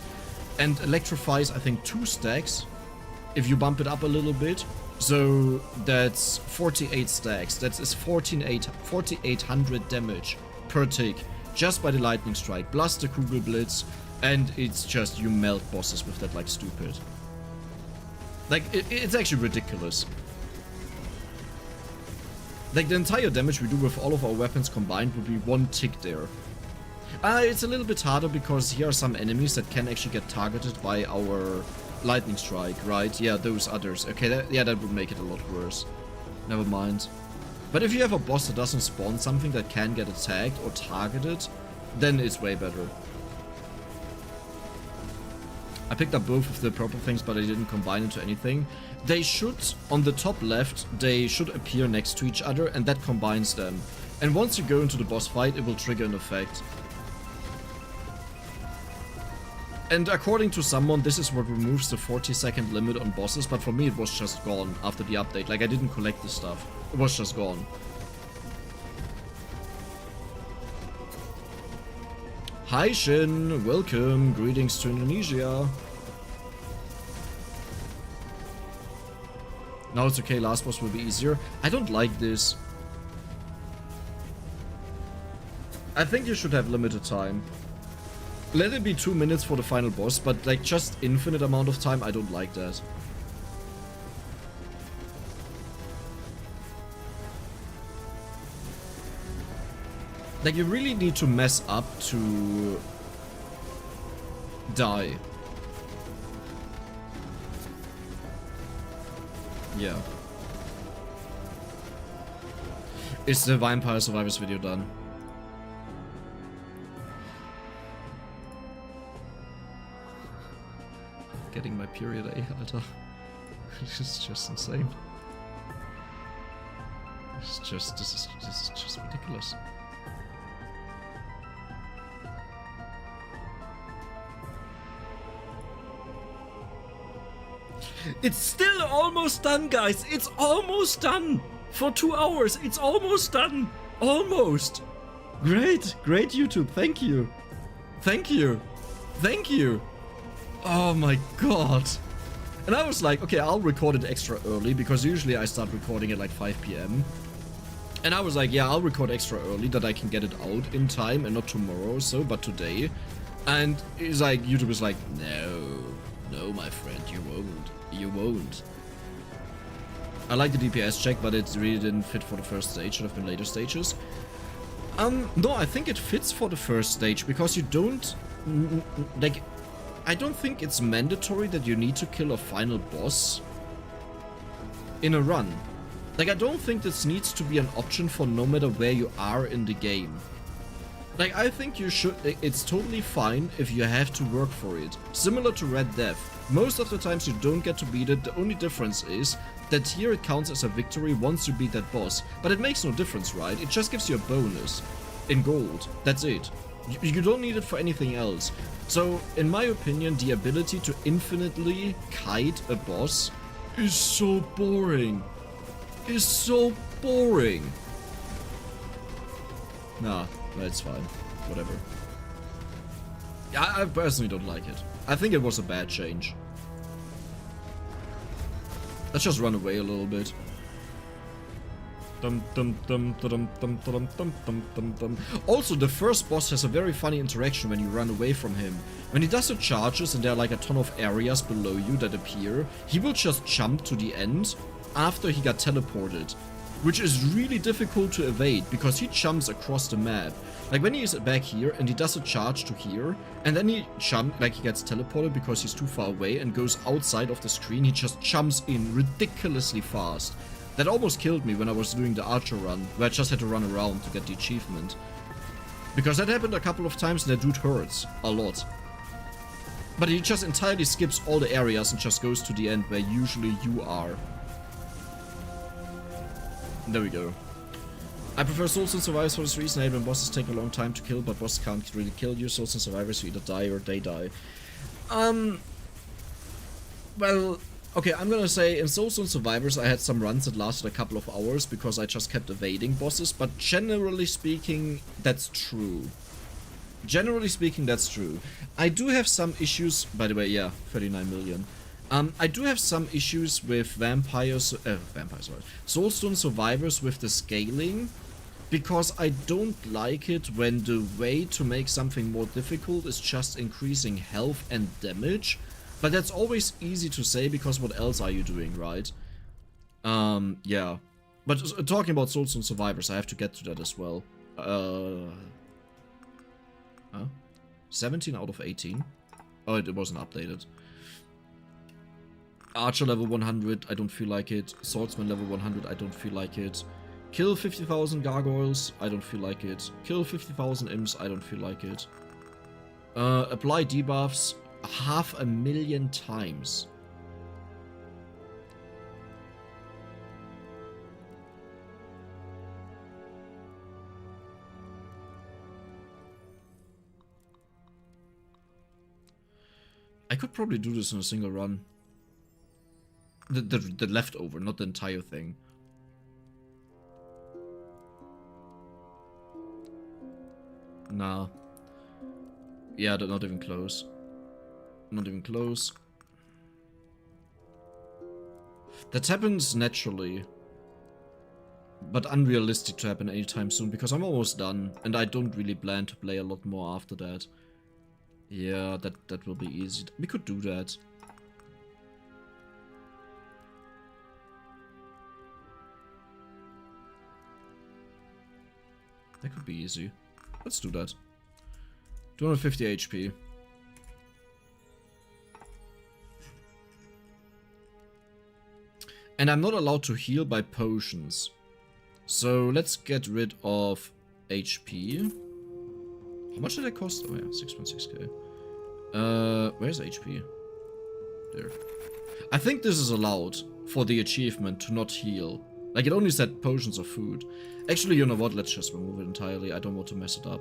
and electrifies, I think, 2 stacks if you bump it up a little bit. So that's 48 stacks. That is 4,800 damage per tick just by the lightning strike, plus the Kugelblitz And it's just, you melt bosses with that like stupid. Like, it's actually ridiculous. Like, the entire damage we do with all of our weapons combined would be one tick there. It's a little bit harder because here are some enemies that can actually get targeted by our lightning strike, right? Yeah, those others. Okay, that would make it a lot worse. Never mind. But if you have a boss that doesn't spawn something that can get attacked or targeted, then it's way better. I picked up both of the purple things, but I didn't combine into anything. They should, on the top left, they should appear next to each other, and that combines them. And once you go into the boss fight, it will trigger an effect. And according to someone, this is what removes the 40-second limit on bosses, but for me it was just gone after the update. Like, I didn't collect the stuff. It was just gone. Hi Shin, welcome, greetings to Indonesia. Now it's okay, last boss will be easier. I don't like this. I think you should have limited time. Let it be 2 minutes for the final boss, but like just infinite amount of time, I don't like that. Like, you really need to mess up to die. Yeah. Is the Vampire Survivors video done? Getting my period A, Alter. This is just insane. This is just ridiculous. It's still almost done, guys. It's almost done. For 2 hours, it's almost done. Almost. Great, great YouTube. Thank you. Thank you. Thank you. Oh my god. And I was like, okay, I'll record it extra early because usually I start recording at like 5 PM. And I was like, yeah, I'll record extra early that I can get it out in time and not tomorrow or so, but today. And it's like, YouTube is like, no, my friend, you won't. You won't. I like the DPS check, but it really didn't fit for the first stage. Should have been later stages. No, I think it fits for the first stage because you don't, like, I don't think it's mandatory that you need to kill a final boss in a run. Like, I don't think this needs to be an option for no matter where you are in the game. Like, I think you should, it's totally fine if you have to work for it. Similar to Red Death. Most of the times you don't get to beat it, the only difference is that here it counts as a victory once you beat that boss. But it makes no difference, right? It just gives you a bonus in gold. That's it. You don't need it for anything else. So, in my opinion, the ability to infinitely kite a boss is so boring. Is so boring. Nah, that's fine. Whatever. I personally don't like it. I think it was a bad change. Let's just run away a little bit. Also, the first boss has a very funny interaction when you run away from him. When he does the charges and there are like a ton of areas below you that appear, he will just jump to the end after he got teleported. Which is really difficult to evade because he jumps across the map. Like when he is back here and he does a charge to here and then he jumps, like he gets teleported because he's too far away and goes outside of the screen, he just jumps in ridiculously fast. That almost killed me when I was doing the archer run, where I just had to run around to get the achievement. Because that happened a couple of times and that dude hurts a lot. But he just entirely skips all the areas and just goes to the end where usually you are. There we go. I prefer Souls and Survivors for this reason. I hate when bosses take a long time to kill, but bosses can't really kill you. Souls and Survivors, you either die or they die. Well, okay, I'm gonna say in Souls and Survivors I had some runs that lasted a couple of hours because I just kept evading bosses, but generally speaking, that's true. Generally speaking, that's true. I do have some issues, by the way, yeah, 39 million. I do have some issues with Soulstone Survivors with the scaling, Because I don't like it when the way to make something more difficult is just increasing health and damage. But that's always easy to say because what else are you doing, right? Yeah. But talking about Souls and Survivors, I have to get to that as well. Huh? 17 out of 18? Oh, it wasn't updated. Archer level 100, I don't feel like it. Swordsman level 100, I don't feel like it. Kill 50,000 gargoyles, I don't feel like it. Kill 50,000 imps, I don't feel like it. Apply debuffs 500,000 times. I could probably do this in a single run. The leftover, not the entire thing. Nah. Yeah, they're not even close. Not even close. That happens naturally. But unrealistic to happen anytime soon, because I'm almost done. And I don't really plan to play a lot more after that. Yeah, that will be easy. We could do that. That could be easy. Let's do that. 250 HP. And I'm not allowed to heal by potions. So let's get rid of HP. How much did that cost? Oh yeah, 6.6k. Where's HP? There. I think this is allowed for the achievement to not heal. Like, it only said potions of food. Actually, you know what? Let's just remove it entirely. I don't want to mess it up.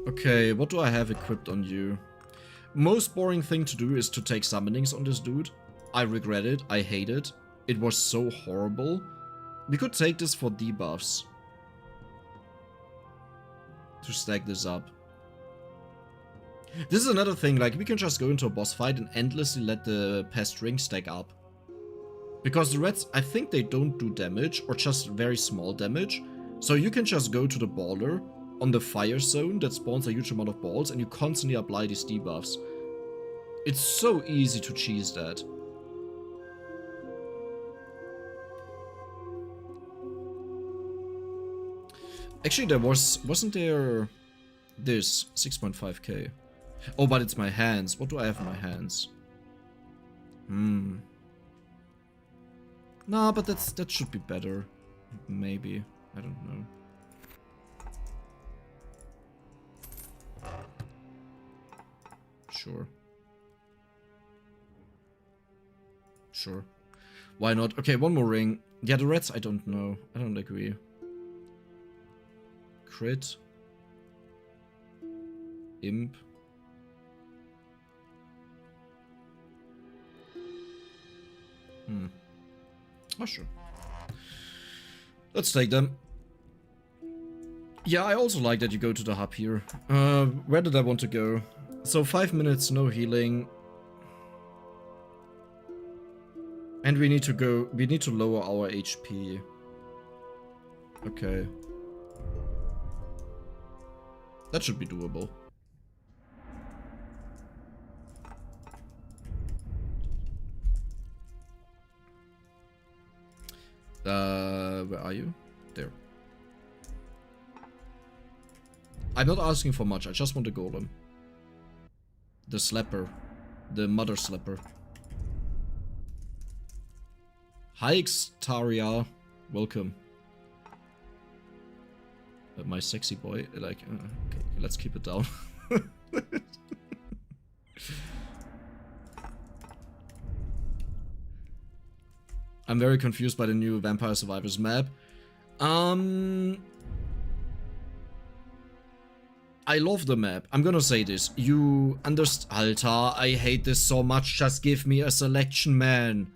Okay, what do I have equipped on you? Most boring thing to do is to take summonings on this dude. I regret it. I hate it. It was so horrible. We could take this for debuffs. To stack this up. This is another thing, like, we can just go into a boss fight and endlessly let the pest ring stack up. Because the rats, I think they don't do damage, or just very small damage. So you can just go to the baller on the fire zone that spawns a huge amount of balls, and you constantly apply these debuffs. It's so easy to cheese that. Actually, there wasn't there this 6.5k? Oh, but it's my hands. What do I have in my hands? Nah, but that should be better. Maybe. I don't know. Sure. Sure. Why not? Okay, one more ring. Yeah, the rats, I don't know. I don't agree. Crit. Imp. Oh, sure. Let's take them. Yeah, I also like that you go to the hub here. Where did I want to go? So 5 minutes, no healing. And we need to lower our HP. Okay. That should be doable. Where are you? There. I'm not asking for much, I just want a golem. The slapper. The mother slapper. Hi, Xtaria. Welcome. My sexy boy. Like, okay, let's keep it down. I'm very confused by the new Vampire Survivors map. I love the map. I'm gonna say this. You understand? Alter, I hate this so much. Just give me a selection, man.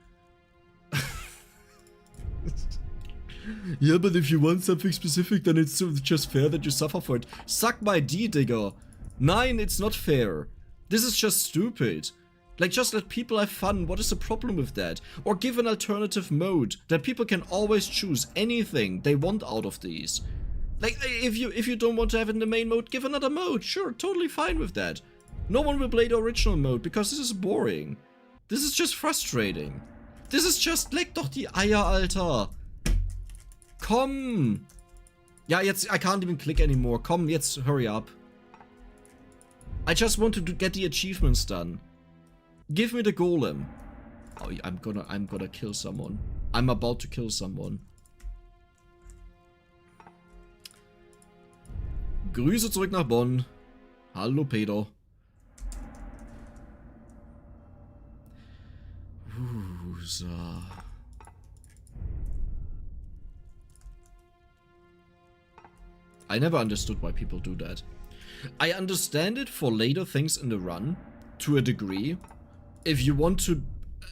Yeah, but if you want something specific, then it's just fair that you suffer for it. Suck my D, digger. Nein, it's not fair. This is just stupid. Like, just let people have fun. What is the problem with that? Or give an alternative mode that people can always choose anything they want out of these. Like, if you don't want to have it in the main mode, give another mode. Sure, totally fine with that. No one will play the original mode because this is boring. This is just frustrating. This is just, leck doch die Eier, Alter. Komm. Ja, jetzt, I can't even click anymore. Komm, jetzt, hurry up. I just want to get the achievements done. Give me the golem. Oh, I'm gonna kill someone. I'm about to kill someone. Grüße zurück nach Bonn. Hallo, Peter. So. I never understood why people do that. I understand it for later things in the run, to a degree, if you want to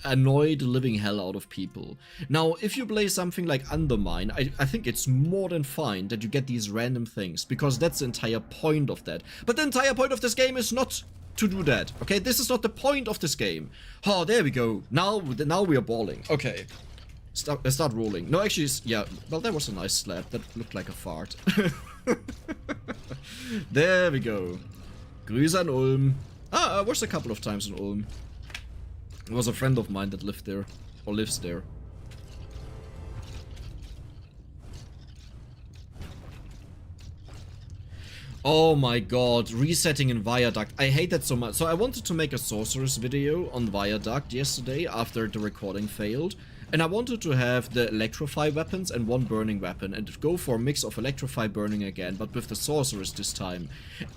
annoy the living hell out of people. Now, if you play something like Undermine, I think it's more than fine that you get these random things, because that's the entire point of that. But the entire point of this game is not to do that, okay? This is not the point of this game. Oh, there we go. Now we are balling. Okay. Start rolling. No, actually, yeah. Well, that was a nice slap. That looked like a fart. There we go. Grüße an Ulm. I was a couple of times in Ulm. It was a friend of mine that lived there. Or lives there. Oh my god, resetting in Viaduct. I hate that so much. So I wanted to make a sorceress video on Viaduct yesterday after the recording failed. And I wanted to have the electrify weapons and one burning weapon and go for a mix of electrify burning again, but with the sorceress this time.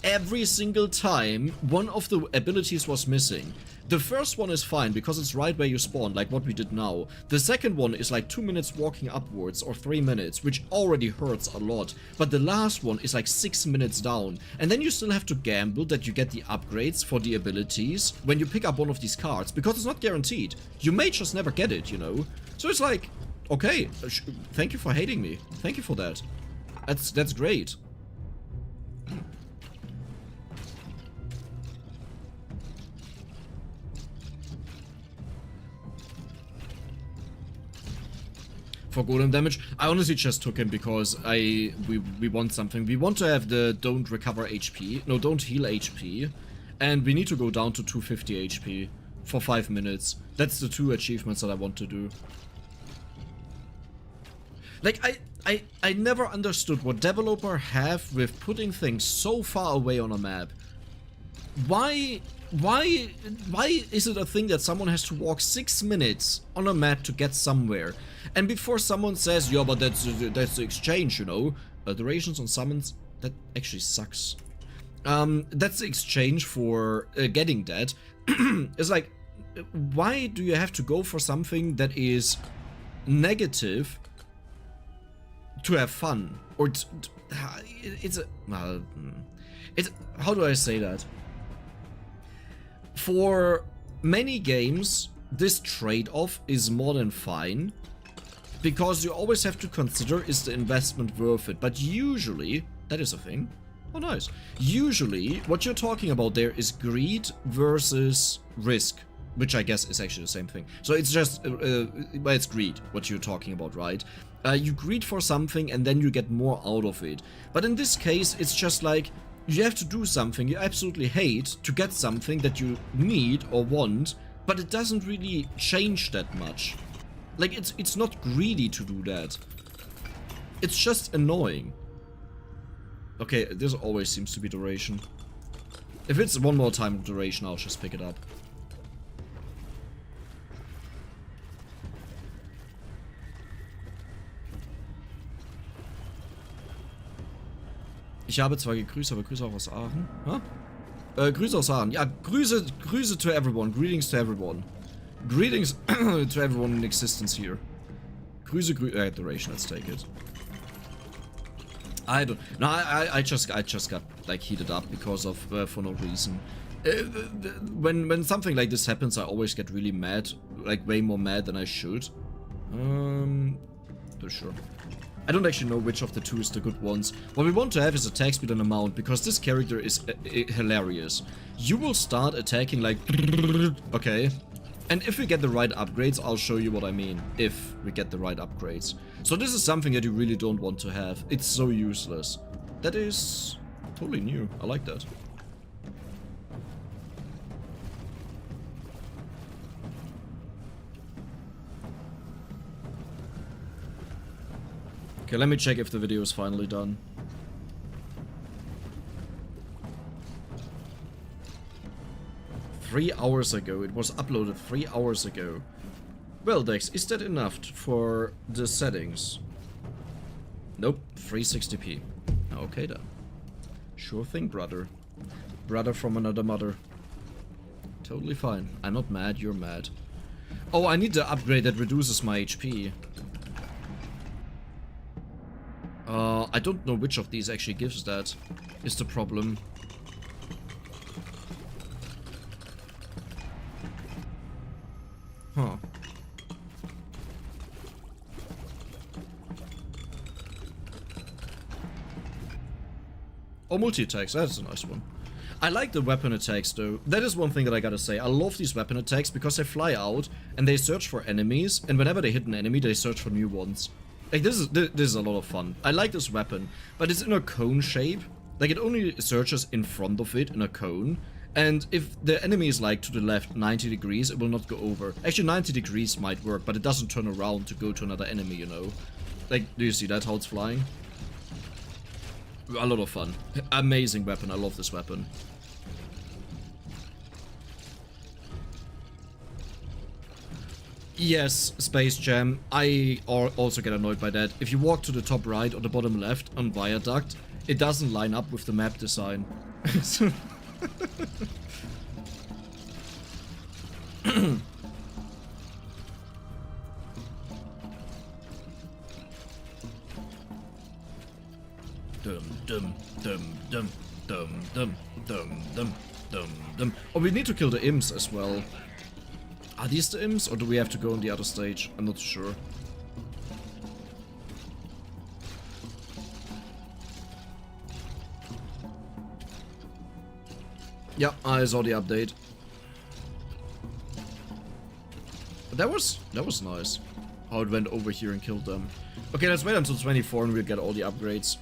Every single time, one of the abilities was missing. The first one is fine because it's right where you spawn, like what we did now. The second one is like 2 minutes walking upwards or 3 minutes, which already hurts a lot. But the last one is like 6 minutes down. And then you still have to gamble that you get the upgrades for the abilities when you pick up one of these cards, because it's not guaranteed. You may just never get it, you know? So it's like, okay, thank you for hating me. Thank you for that. That's great. For golem damage, I honestly just took him because we want something. We want to have the don't recover HP, no, don't heal HP, and we need to go down to 250 HP for 5 minutes. That's the 2 achievements that I want to do. Like, I never understood what developer have with putting things so far away on a map. Why is it a thing that someone has to walk 6 minutes on a map to get somewhere? And before someone says, yeah, but that's the exchange, you know? Durations on summons, that actually sucks. That's the exchange for getting that. It's like, why do you have to go for something that is negative to have fun? Or it's how do I say that? For many games, this trade-off is more than fine, because you always have to consider, is the investment worth it? But usually, that is a thing. Oh, nice. Usually, what you're talking about there is greed versus risk, which I guess is actually the same thing. So it's just, well, it's greed, what you're talking about, right? You greed for something and then you get more out of it. But in this case, it's just like, you have to do something you absolutely hate to get something that you need or want, but it doesn't really change that much. Like, it's not greedy to do that. It's just annoying. Okay, this always seems to be duration. If it's one more time duration, I'll just pick it up. Ich habe zwar gegrüßt, aber Grüße auch aus Aachen. Huh? Grüße aus Aachen. Ja, Grüße to everyone. Greetings to everyone. Greetings to everyone in existence here. Grüße, duration, let's take it. I don't... No, I just got, like, heated up because of... for no reason. When something like this happens, I always get really mad. Like, way more mad than I should. Sure. I don't actually know which of the two is the good ones. What we want to have is attack speed and amount, because this character is hilarious. You will start attacking like... Okay. And if we get the right upgrades, I'll show you what I mean. If we get the right upgrades. So this is something that you really don't want to have. It's so useless. That is totally new. I like that. Okay, let me check if the video is finally done. Three hours ago. It was uploaded 3 hours ago. Well, Dex, is that enough for the settings? Nope, 360p. Okay then. Sure thing, brother. Brother from another mother. Totally fine. I'm not mad, you're mad. Oh, I need the upgrade that reduces my HP. I don't know which of these actually gives that, is the problem. Huh. Oh, multi-attacks, that's a nice one. I like the weapon attacks though. That is one thing that I gotta say. I love these weapon attacks because they fly out and they search for enemies, and whenever they hit an enemy, they search for new ones. Like, this is a lot of fun. I like this weapon, but it's in a cone shape. Like, it only searches in front of it in a cone. And if the enemy is like to the left 90 degrees, it will not go over. Actually, 90 degrees might work, but it doesn't turn around to go to another enemy, you know. Like, do you see that, how it's flying? A lot of fun. Amazing weapon. I love this weapon. Yes, Space Jam. I also get annoyed by that. If you walk to the top right or the bottom left on Viaduct, it doesn't line up with the map design. Oh, we need to kill the imps as well. Are these the imps, or do we have to go on the other stage? I'm not sure. Yeah, I saw the update. That was nice. How it went over here and killed them. Okay, let's wait until 24 and we'll get all the upgrades.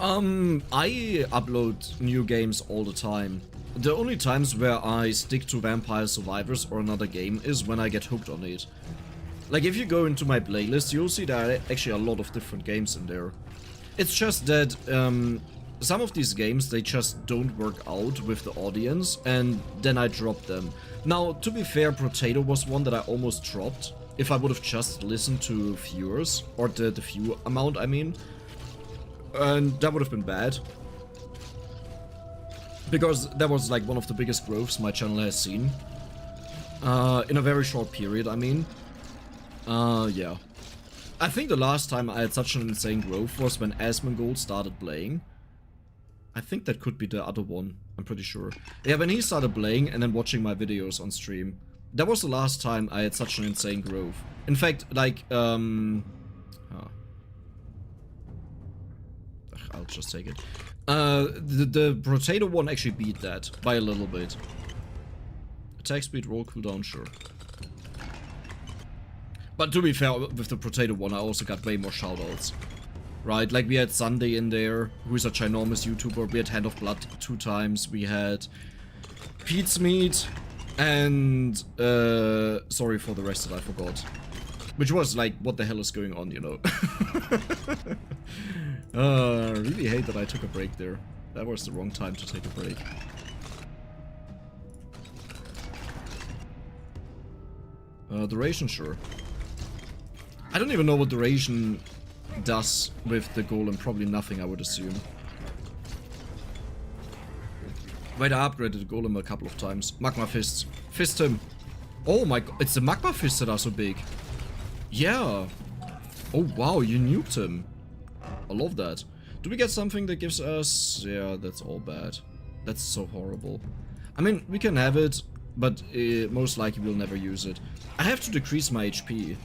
I upload new games all the time. The only times where I stick to Vampire Survivors or another game is when I get hooked on it. Like, if you go into my playlist, you'll see there are actually a lot of different games in there. It's just that some of these games, they just don't work out with the audience, and then I drop them. Now, to be fair, Potato was one that I almost dropped if I would have just listened to viewers, or the view amount, I mean. And that would have been bad. Because that was like one of the biggest growths my channel has seen. In a very short period, I mean. Yeah. I think the last time I had such an insane growth was when Asmongold started playing. I think that could be the other one, I'm pretty sure. Yeah, when he started playing and then watching my videos on stream. That was the last time I had such an insane growth. In fact, like, I'll just take it. The Potato one actually beat that by a little bit. Attack speed, roll cooldown, sure. But to be fair, with the Potato one, I also got way more shoutouts. Right, like we had Sunday in there, who is a ginormous YouTuber. We had Hand of Blood 2 times. We had Pete's Meat, and sorry for the rest that I forgot. Which was like, what the hell is going on, you know? I really hate that I took a break there. That was the wrong time to take a break. Duration, sure. I don't even know what duration does with the golem. Probably nothing, I would assume. Wait, I upgraded the golem a couple of times. Magma fists. Fist him. Oh my god, it's the magma fists that are so big. Yeah. Oh wow, you nuked him. I love that. Do we get something that gives us... Yeah, that's all bad. That's so horrible. I mean, we can have it. but most likely we'll never use it. I have to decrease my HP.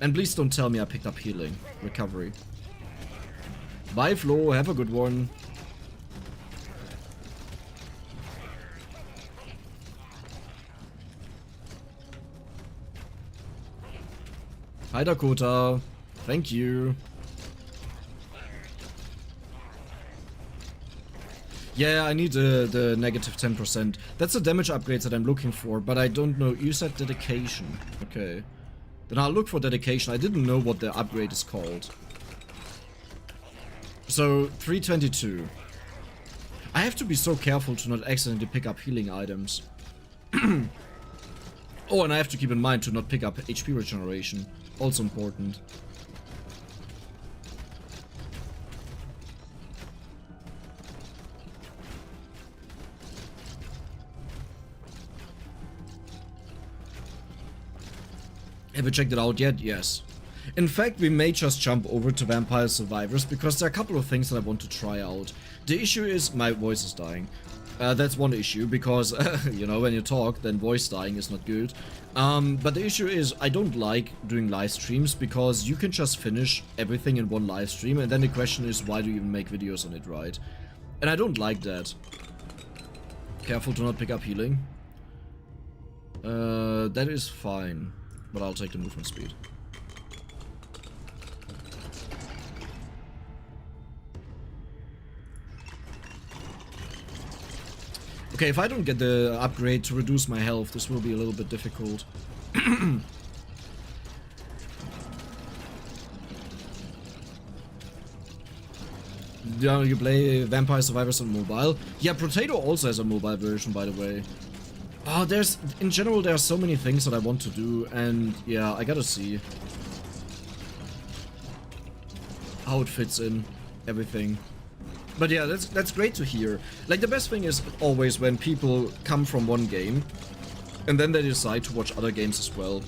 And please don't tell me I picked up healing. Recovery. Bye, Flo. Have a good one. Hi, Dakota. Thank you. Yeah, I need the negative 10%. That's the damage upgrades that I'm looking for, but I don't know. You said dedication. Okay. Then I'll look for dedication. I didn't know what the upgrade is called. So, 322. I have to be so careful to not accidentally pick up healing items. Oh, and I have to keep in mind to not pick up HP regeneration. Also important. Have you checked it out yet? Yes. In fact, we may just jump over to Vampire Survivors because there are a couple of things that I want to try out. The issue is my voice is dying. That's one issue because, you know, when you talk, then voice dying is not good. But the issue is I don't like doing live streams because you can just finish everything in one live stream, and then the question is, why do you even make videos on it, right? And I don't like that. Careful to not pick up healing. That is fine, but I'll take the movement speed. Okay, if I don't get the upgrade to reduce my health, this will be a little bit difficult. Yeah, you play Vampire Survivors on mobile? Yeah, Potato also has a mobile version, by the way. Oh, in general, there are so many things that I want to do, and yeah, I gotta see how it fits in, everything. But yeah, that's great to hear. Like, the best thing is always when people come from one game and then they decide to watch other games as well.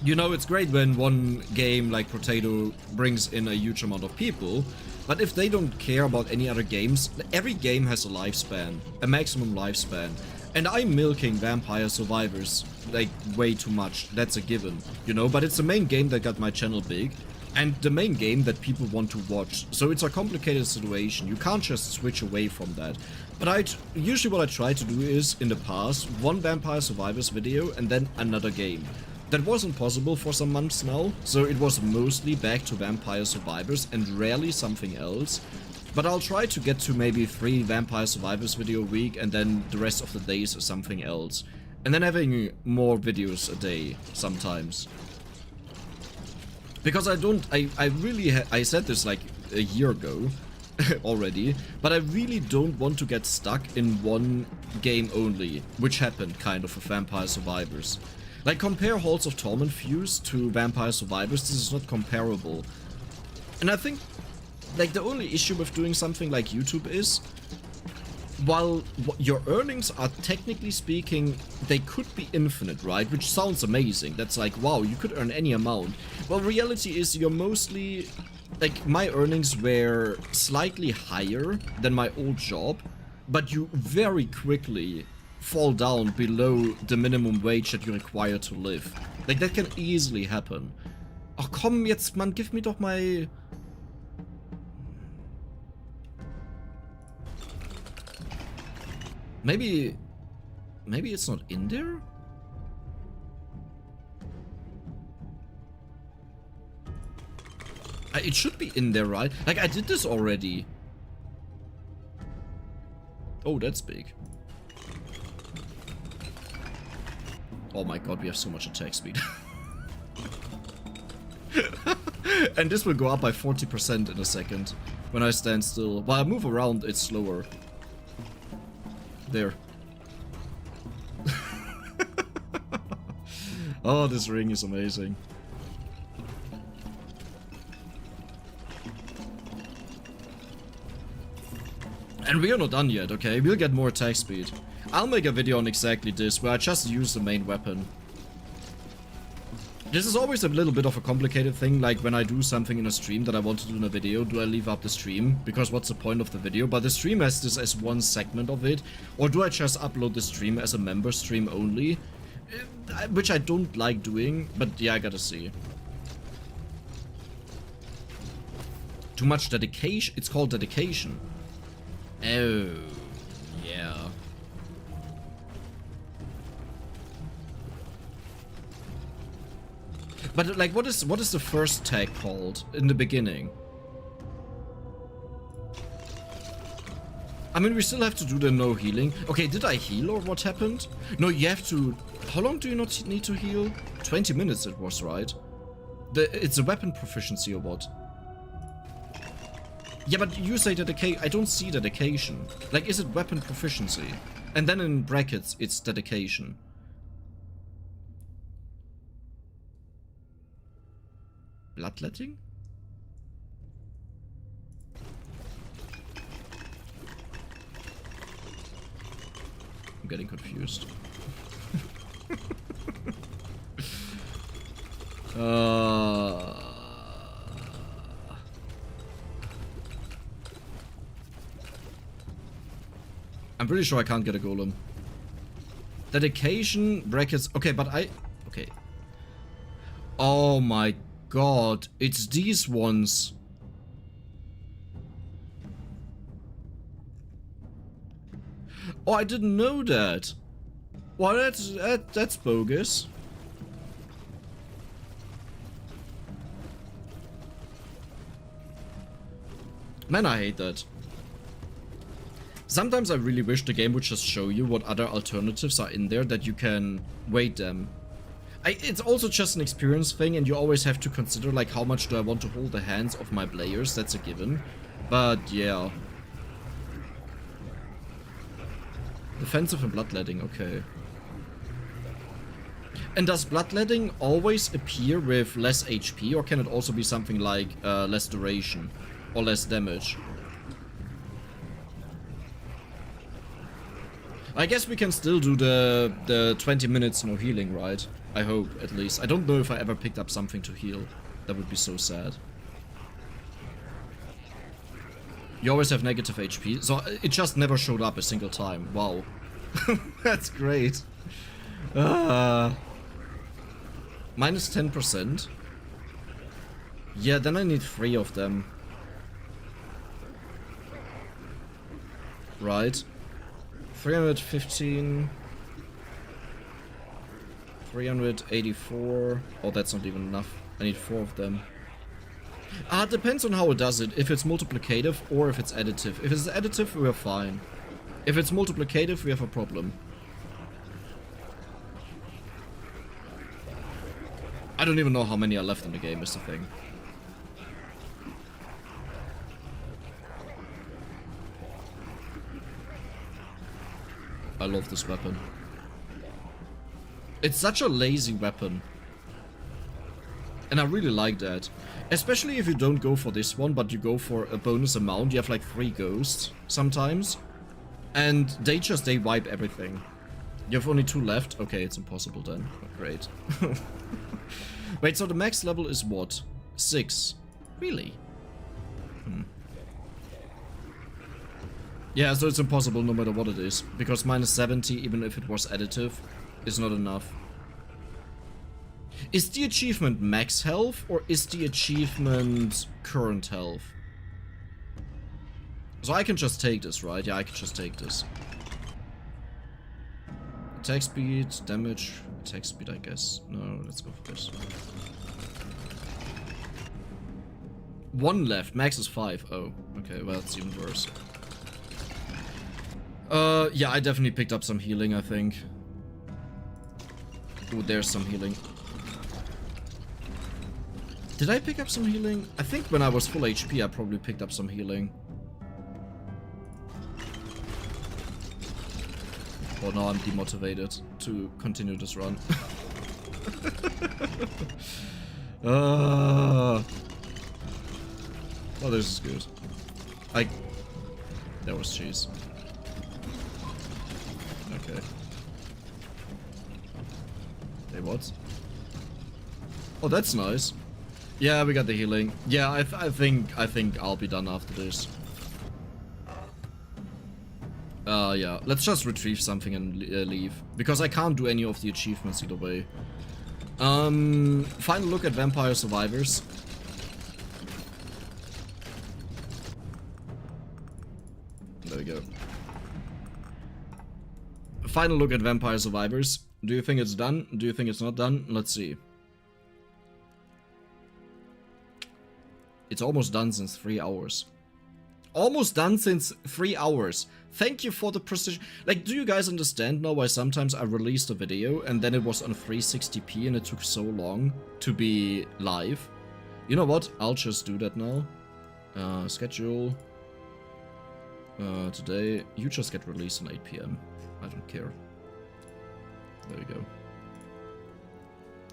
You know, it's great when one game like Potato brings in a huge amount of people, but if they don't care about any other games, every game has a lifespan, a maximum lifespan. And I'm milking Vampire Survivors like way too much, that's a given, you know, but it's the main game that got my channel big. And the main game that people want to watch, so it's a complicated situation. You can't just switch away from that. But usually what I try to do is, in the past, one Vampire Survivors video and then another game. That wasn't possible for some months now, so it was mostly back to Vampire Survivors and rarely something else. But I'll try to get to maybe 3 Vampire Survivors video a week and then the rest of the days is something else. And then having more videos a day, sometimes. Because I said this like a year ago already, but I really don't want to get stuck in one game only, which happened kind of with Vampire Survivors. Like, compare Halls of Torment views to Vampire Survivors, this is not comparable. And I think, like, the only issue with doing something like YouTube is, while your earnings are technically speaking, they could be infinite, right? Which sounds amazing. That's like, wow, you could earn any amount. Well, reality is you're mostly, like, my earnings were slightly higher than my old job, but you very quickly fall down below the minimum wage that you require to live. Like, that can easily happen. Ach komm jetzt, man, give me doch my... Maybe it's not in there? It should be in there, right? Like, I did this already. Oh, that's big. Oh my god, we have so much attack speed. And this will go up by 40% in a second when I stand still. While I move around, it's slower. There. Oh, this ring is amazing. And we are not done yet, okay? We'll get more attack speed. I'll make a video on exactly this, where I just use the main weapon. This is always a little bit of a complicated thing, like when I do something in a stream that I want to do in a video, do I leave up the stream? Because what's the point of the video? But the stream has this as one segment of it, or do I just upload the stream as a member stream only? Which I don't like doing, but yeah, I gotta see. Too much dedication? It's called dedication. Oh, yeah. But like, what is the first tag called in the beginning? I mean, we still have to do the no healing. Okay, did I heal or what happened? No, you have to... How long do you not need to heal? 20 minutes it was, right? It's a weapon proficiency or what? Yeah, but you say dedication. I don't see dedication. Like, is it weapon proficiency? And then in brackets, it's dedication. Bloodletting? I'm getting confused. I'm pretty sure I can't get a golem. Dedication, brackets. Okay, but okay. Oh my god, it's these ones. Oh, I didn't know that. Well, that's bogus. Man, I hate that. Sometimes I really wish the game would just show you what other alternatives are in there that you can weight them. It's also just an experience thing, and you always have to consider, like, how much do I want to hold the hands of my players, that's a given. But, yeah. Defensive and bloodletting, okay. And does bloodletting always appear with less HP, or can it also be something like less duration, or less damage? I guess we can still do the 20 minutes no healing, right? I hope, at least. I don't know if I ever picked up something to heal. That would be so sad. You always have negative HP, so it just never showed up a single time. Wow. That's great. Minus 10%. Yeah, then I need 3 of them. Right. 315... 384... Oh, that's not even enough. I need 4 of them. It depends on how it does it. If it's multiplicative or if it's additive. If it's additive, we're fine. If it's multiplicative, we have a problem. I don't even know how many are left in the game, is the thing. I love this weapon. It's such a lazy weapon. And I really like that. Especially if you don't go for this one, but you go for a bonus amount. You have like 3 ghosts sometimes. And they wipe everything. You have only 2 left? Okay, it's impossible then. Great. Wait, so the max level is what? 6. Really? Yeah, so it's impossible no matter what it is. Because minus 70, even if it was additive, is not enough. Is the achievement max health or is the achievement current health? So I can just take this, right? Yeah, I can just take this. Attack speed, damage, attack speed, I guess. No, let's go for this. 1 left, max is 5. Oh, okay, well, that's even worse. Yeah, I definitely picked up some healing, I think. Ooh, there's some healing. Did I pick up some healing? I think when I was full HP, I probably picked up some healing. Oh, now I'm demotivated to continue this run. Oh, this is good. That was cheese. Okay. Hey, what? Oh, that's nice. Yeah, we got the healing. Yeah, I think I'll be done after this. Yeah, let's just retrieve something and leave. Because I can't do any of the achievements either way. Final look at Vampire Survivors. There we go. Final look at Vampire Survivors. Do you think it's done? Do you think it's not done? Let's see. It's almost done since 3 hours. Almost done since 3 hours. Thank you for the precision. Like, do you guys understand now why sometimes I released a video and then it was on 360p and it took so long to be live? You know what? I'll just do that now. Schedule. Today. You just get released on 8 PM. I don't care. There you go.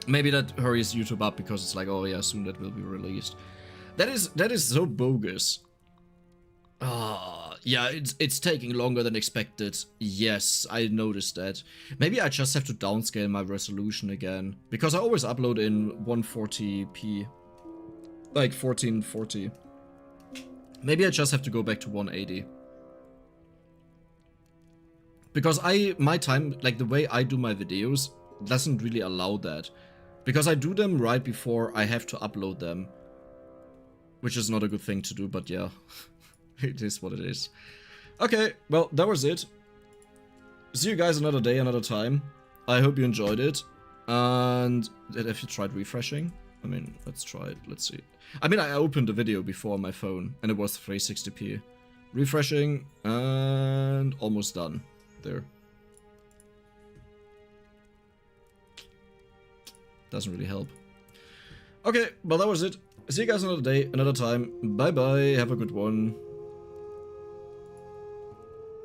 Maybe that hurries YouTube up because it's like, oh yeah, soon that will be released. That is so bogus. Yeah, it's taking longer than expected. Yes, I noticed that. Maybe I just have to downscale my resolution again. Because I always upload in 140p. Like 1440. Maybe I just have to go back to 180. Because my time, like the way I do my videos, doesn't really allow that. Because I do them right before I have to upload them. Which is not a good thing to do, but yeah. It is what it is. Okay, well, that was it. See you guys another day, another time. I hope you enjoyed it. And have you tried refreshing? I mean, let's try it. Let's see. I mean, I opened the video before on my phone, and it was 360p. Refreshing, and almost done. There. Doesn't really help. Okay, well, that was it. See you guys another day, another time. Bye bye. Have a good one.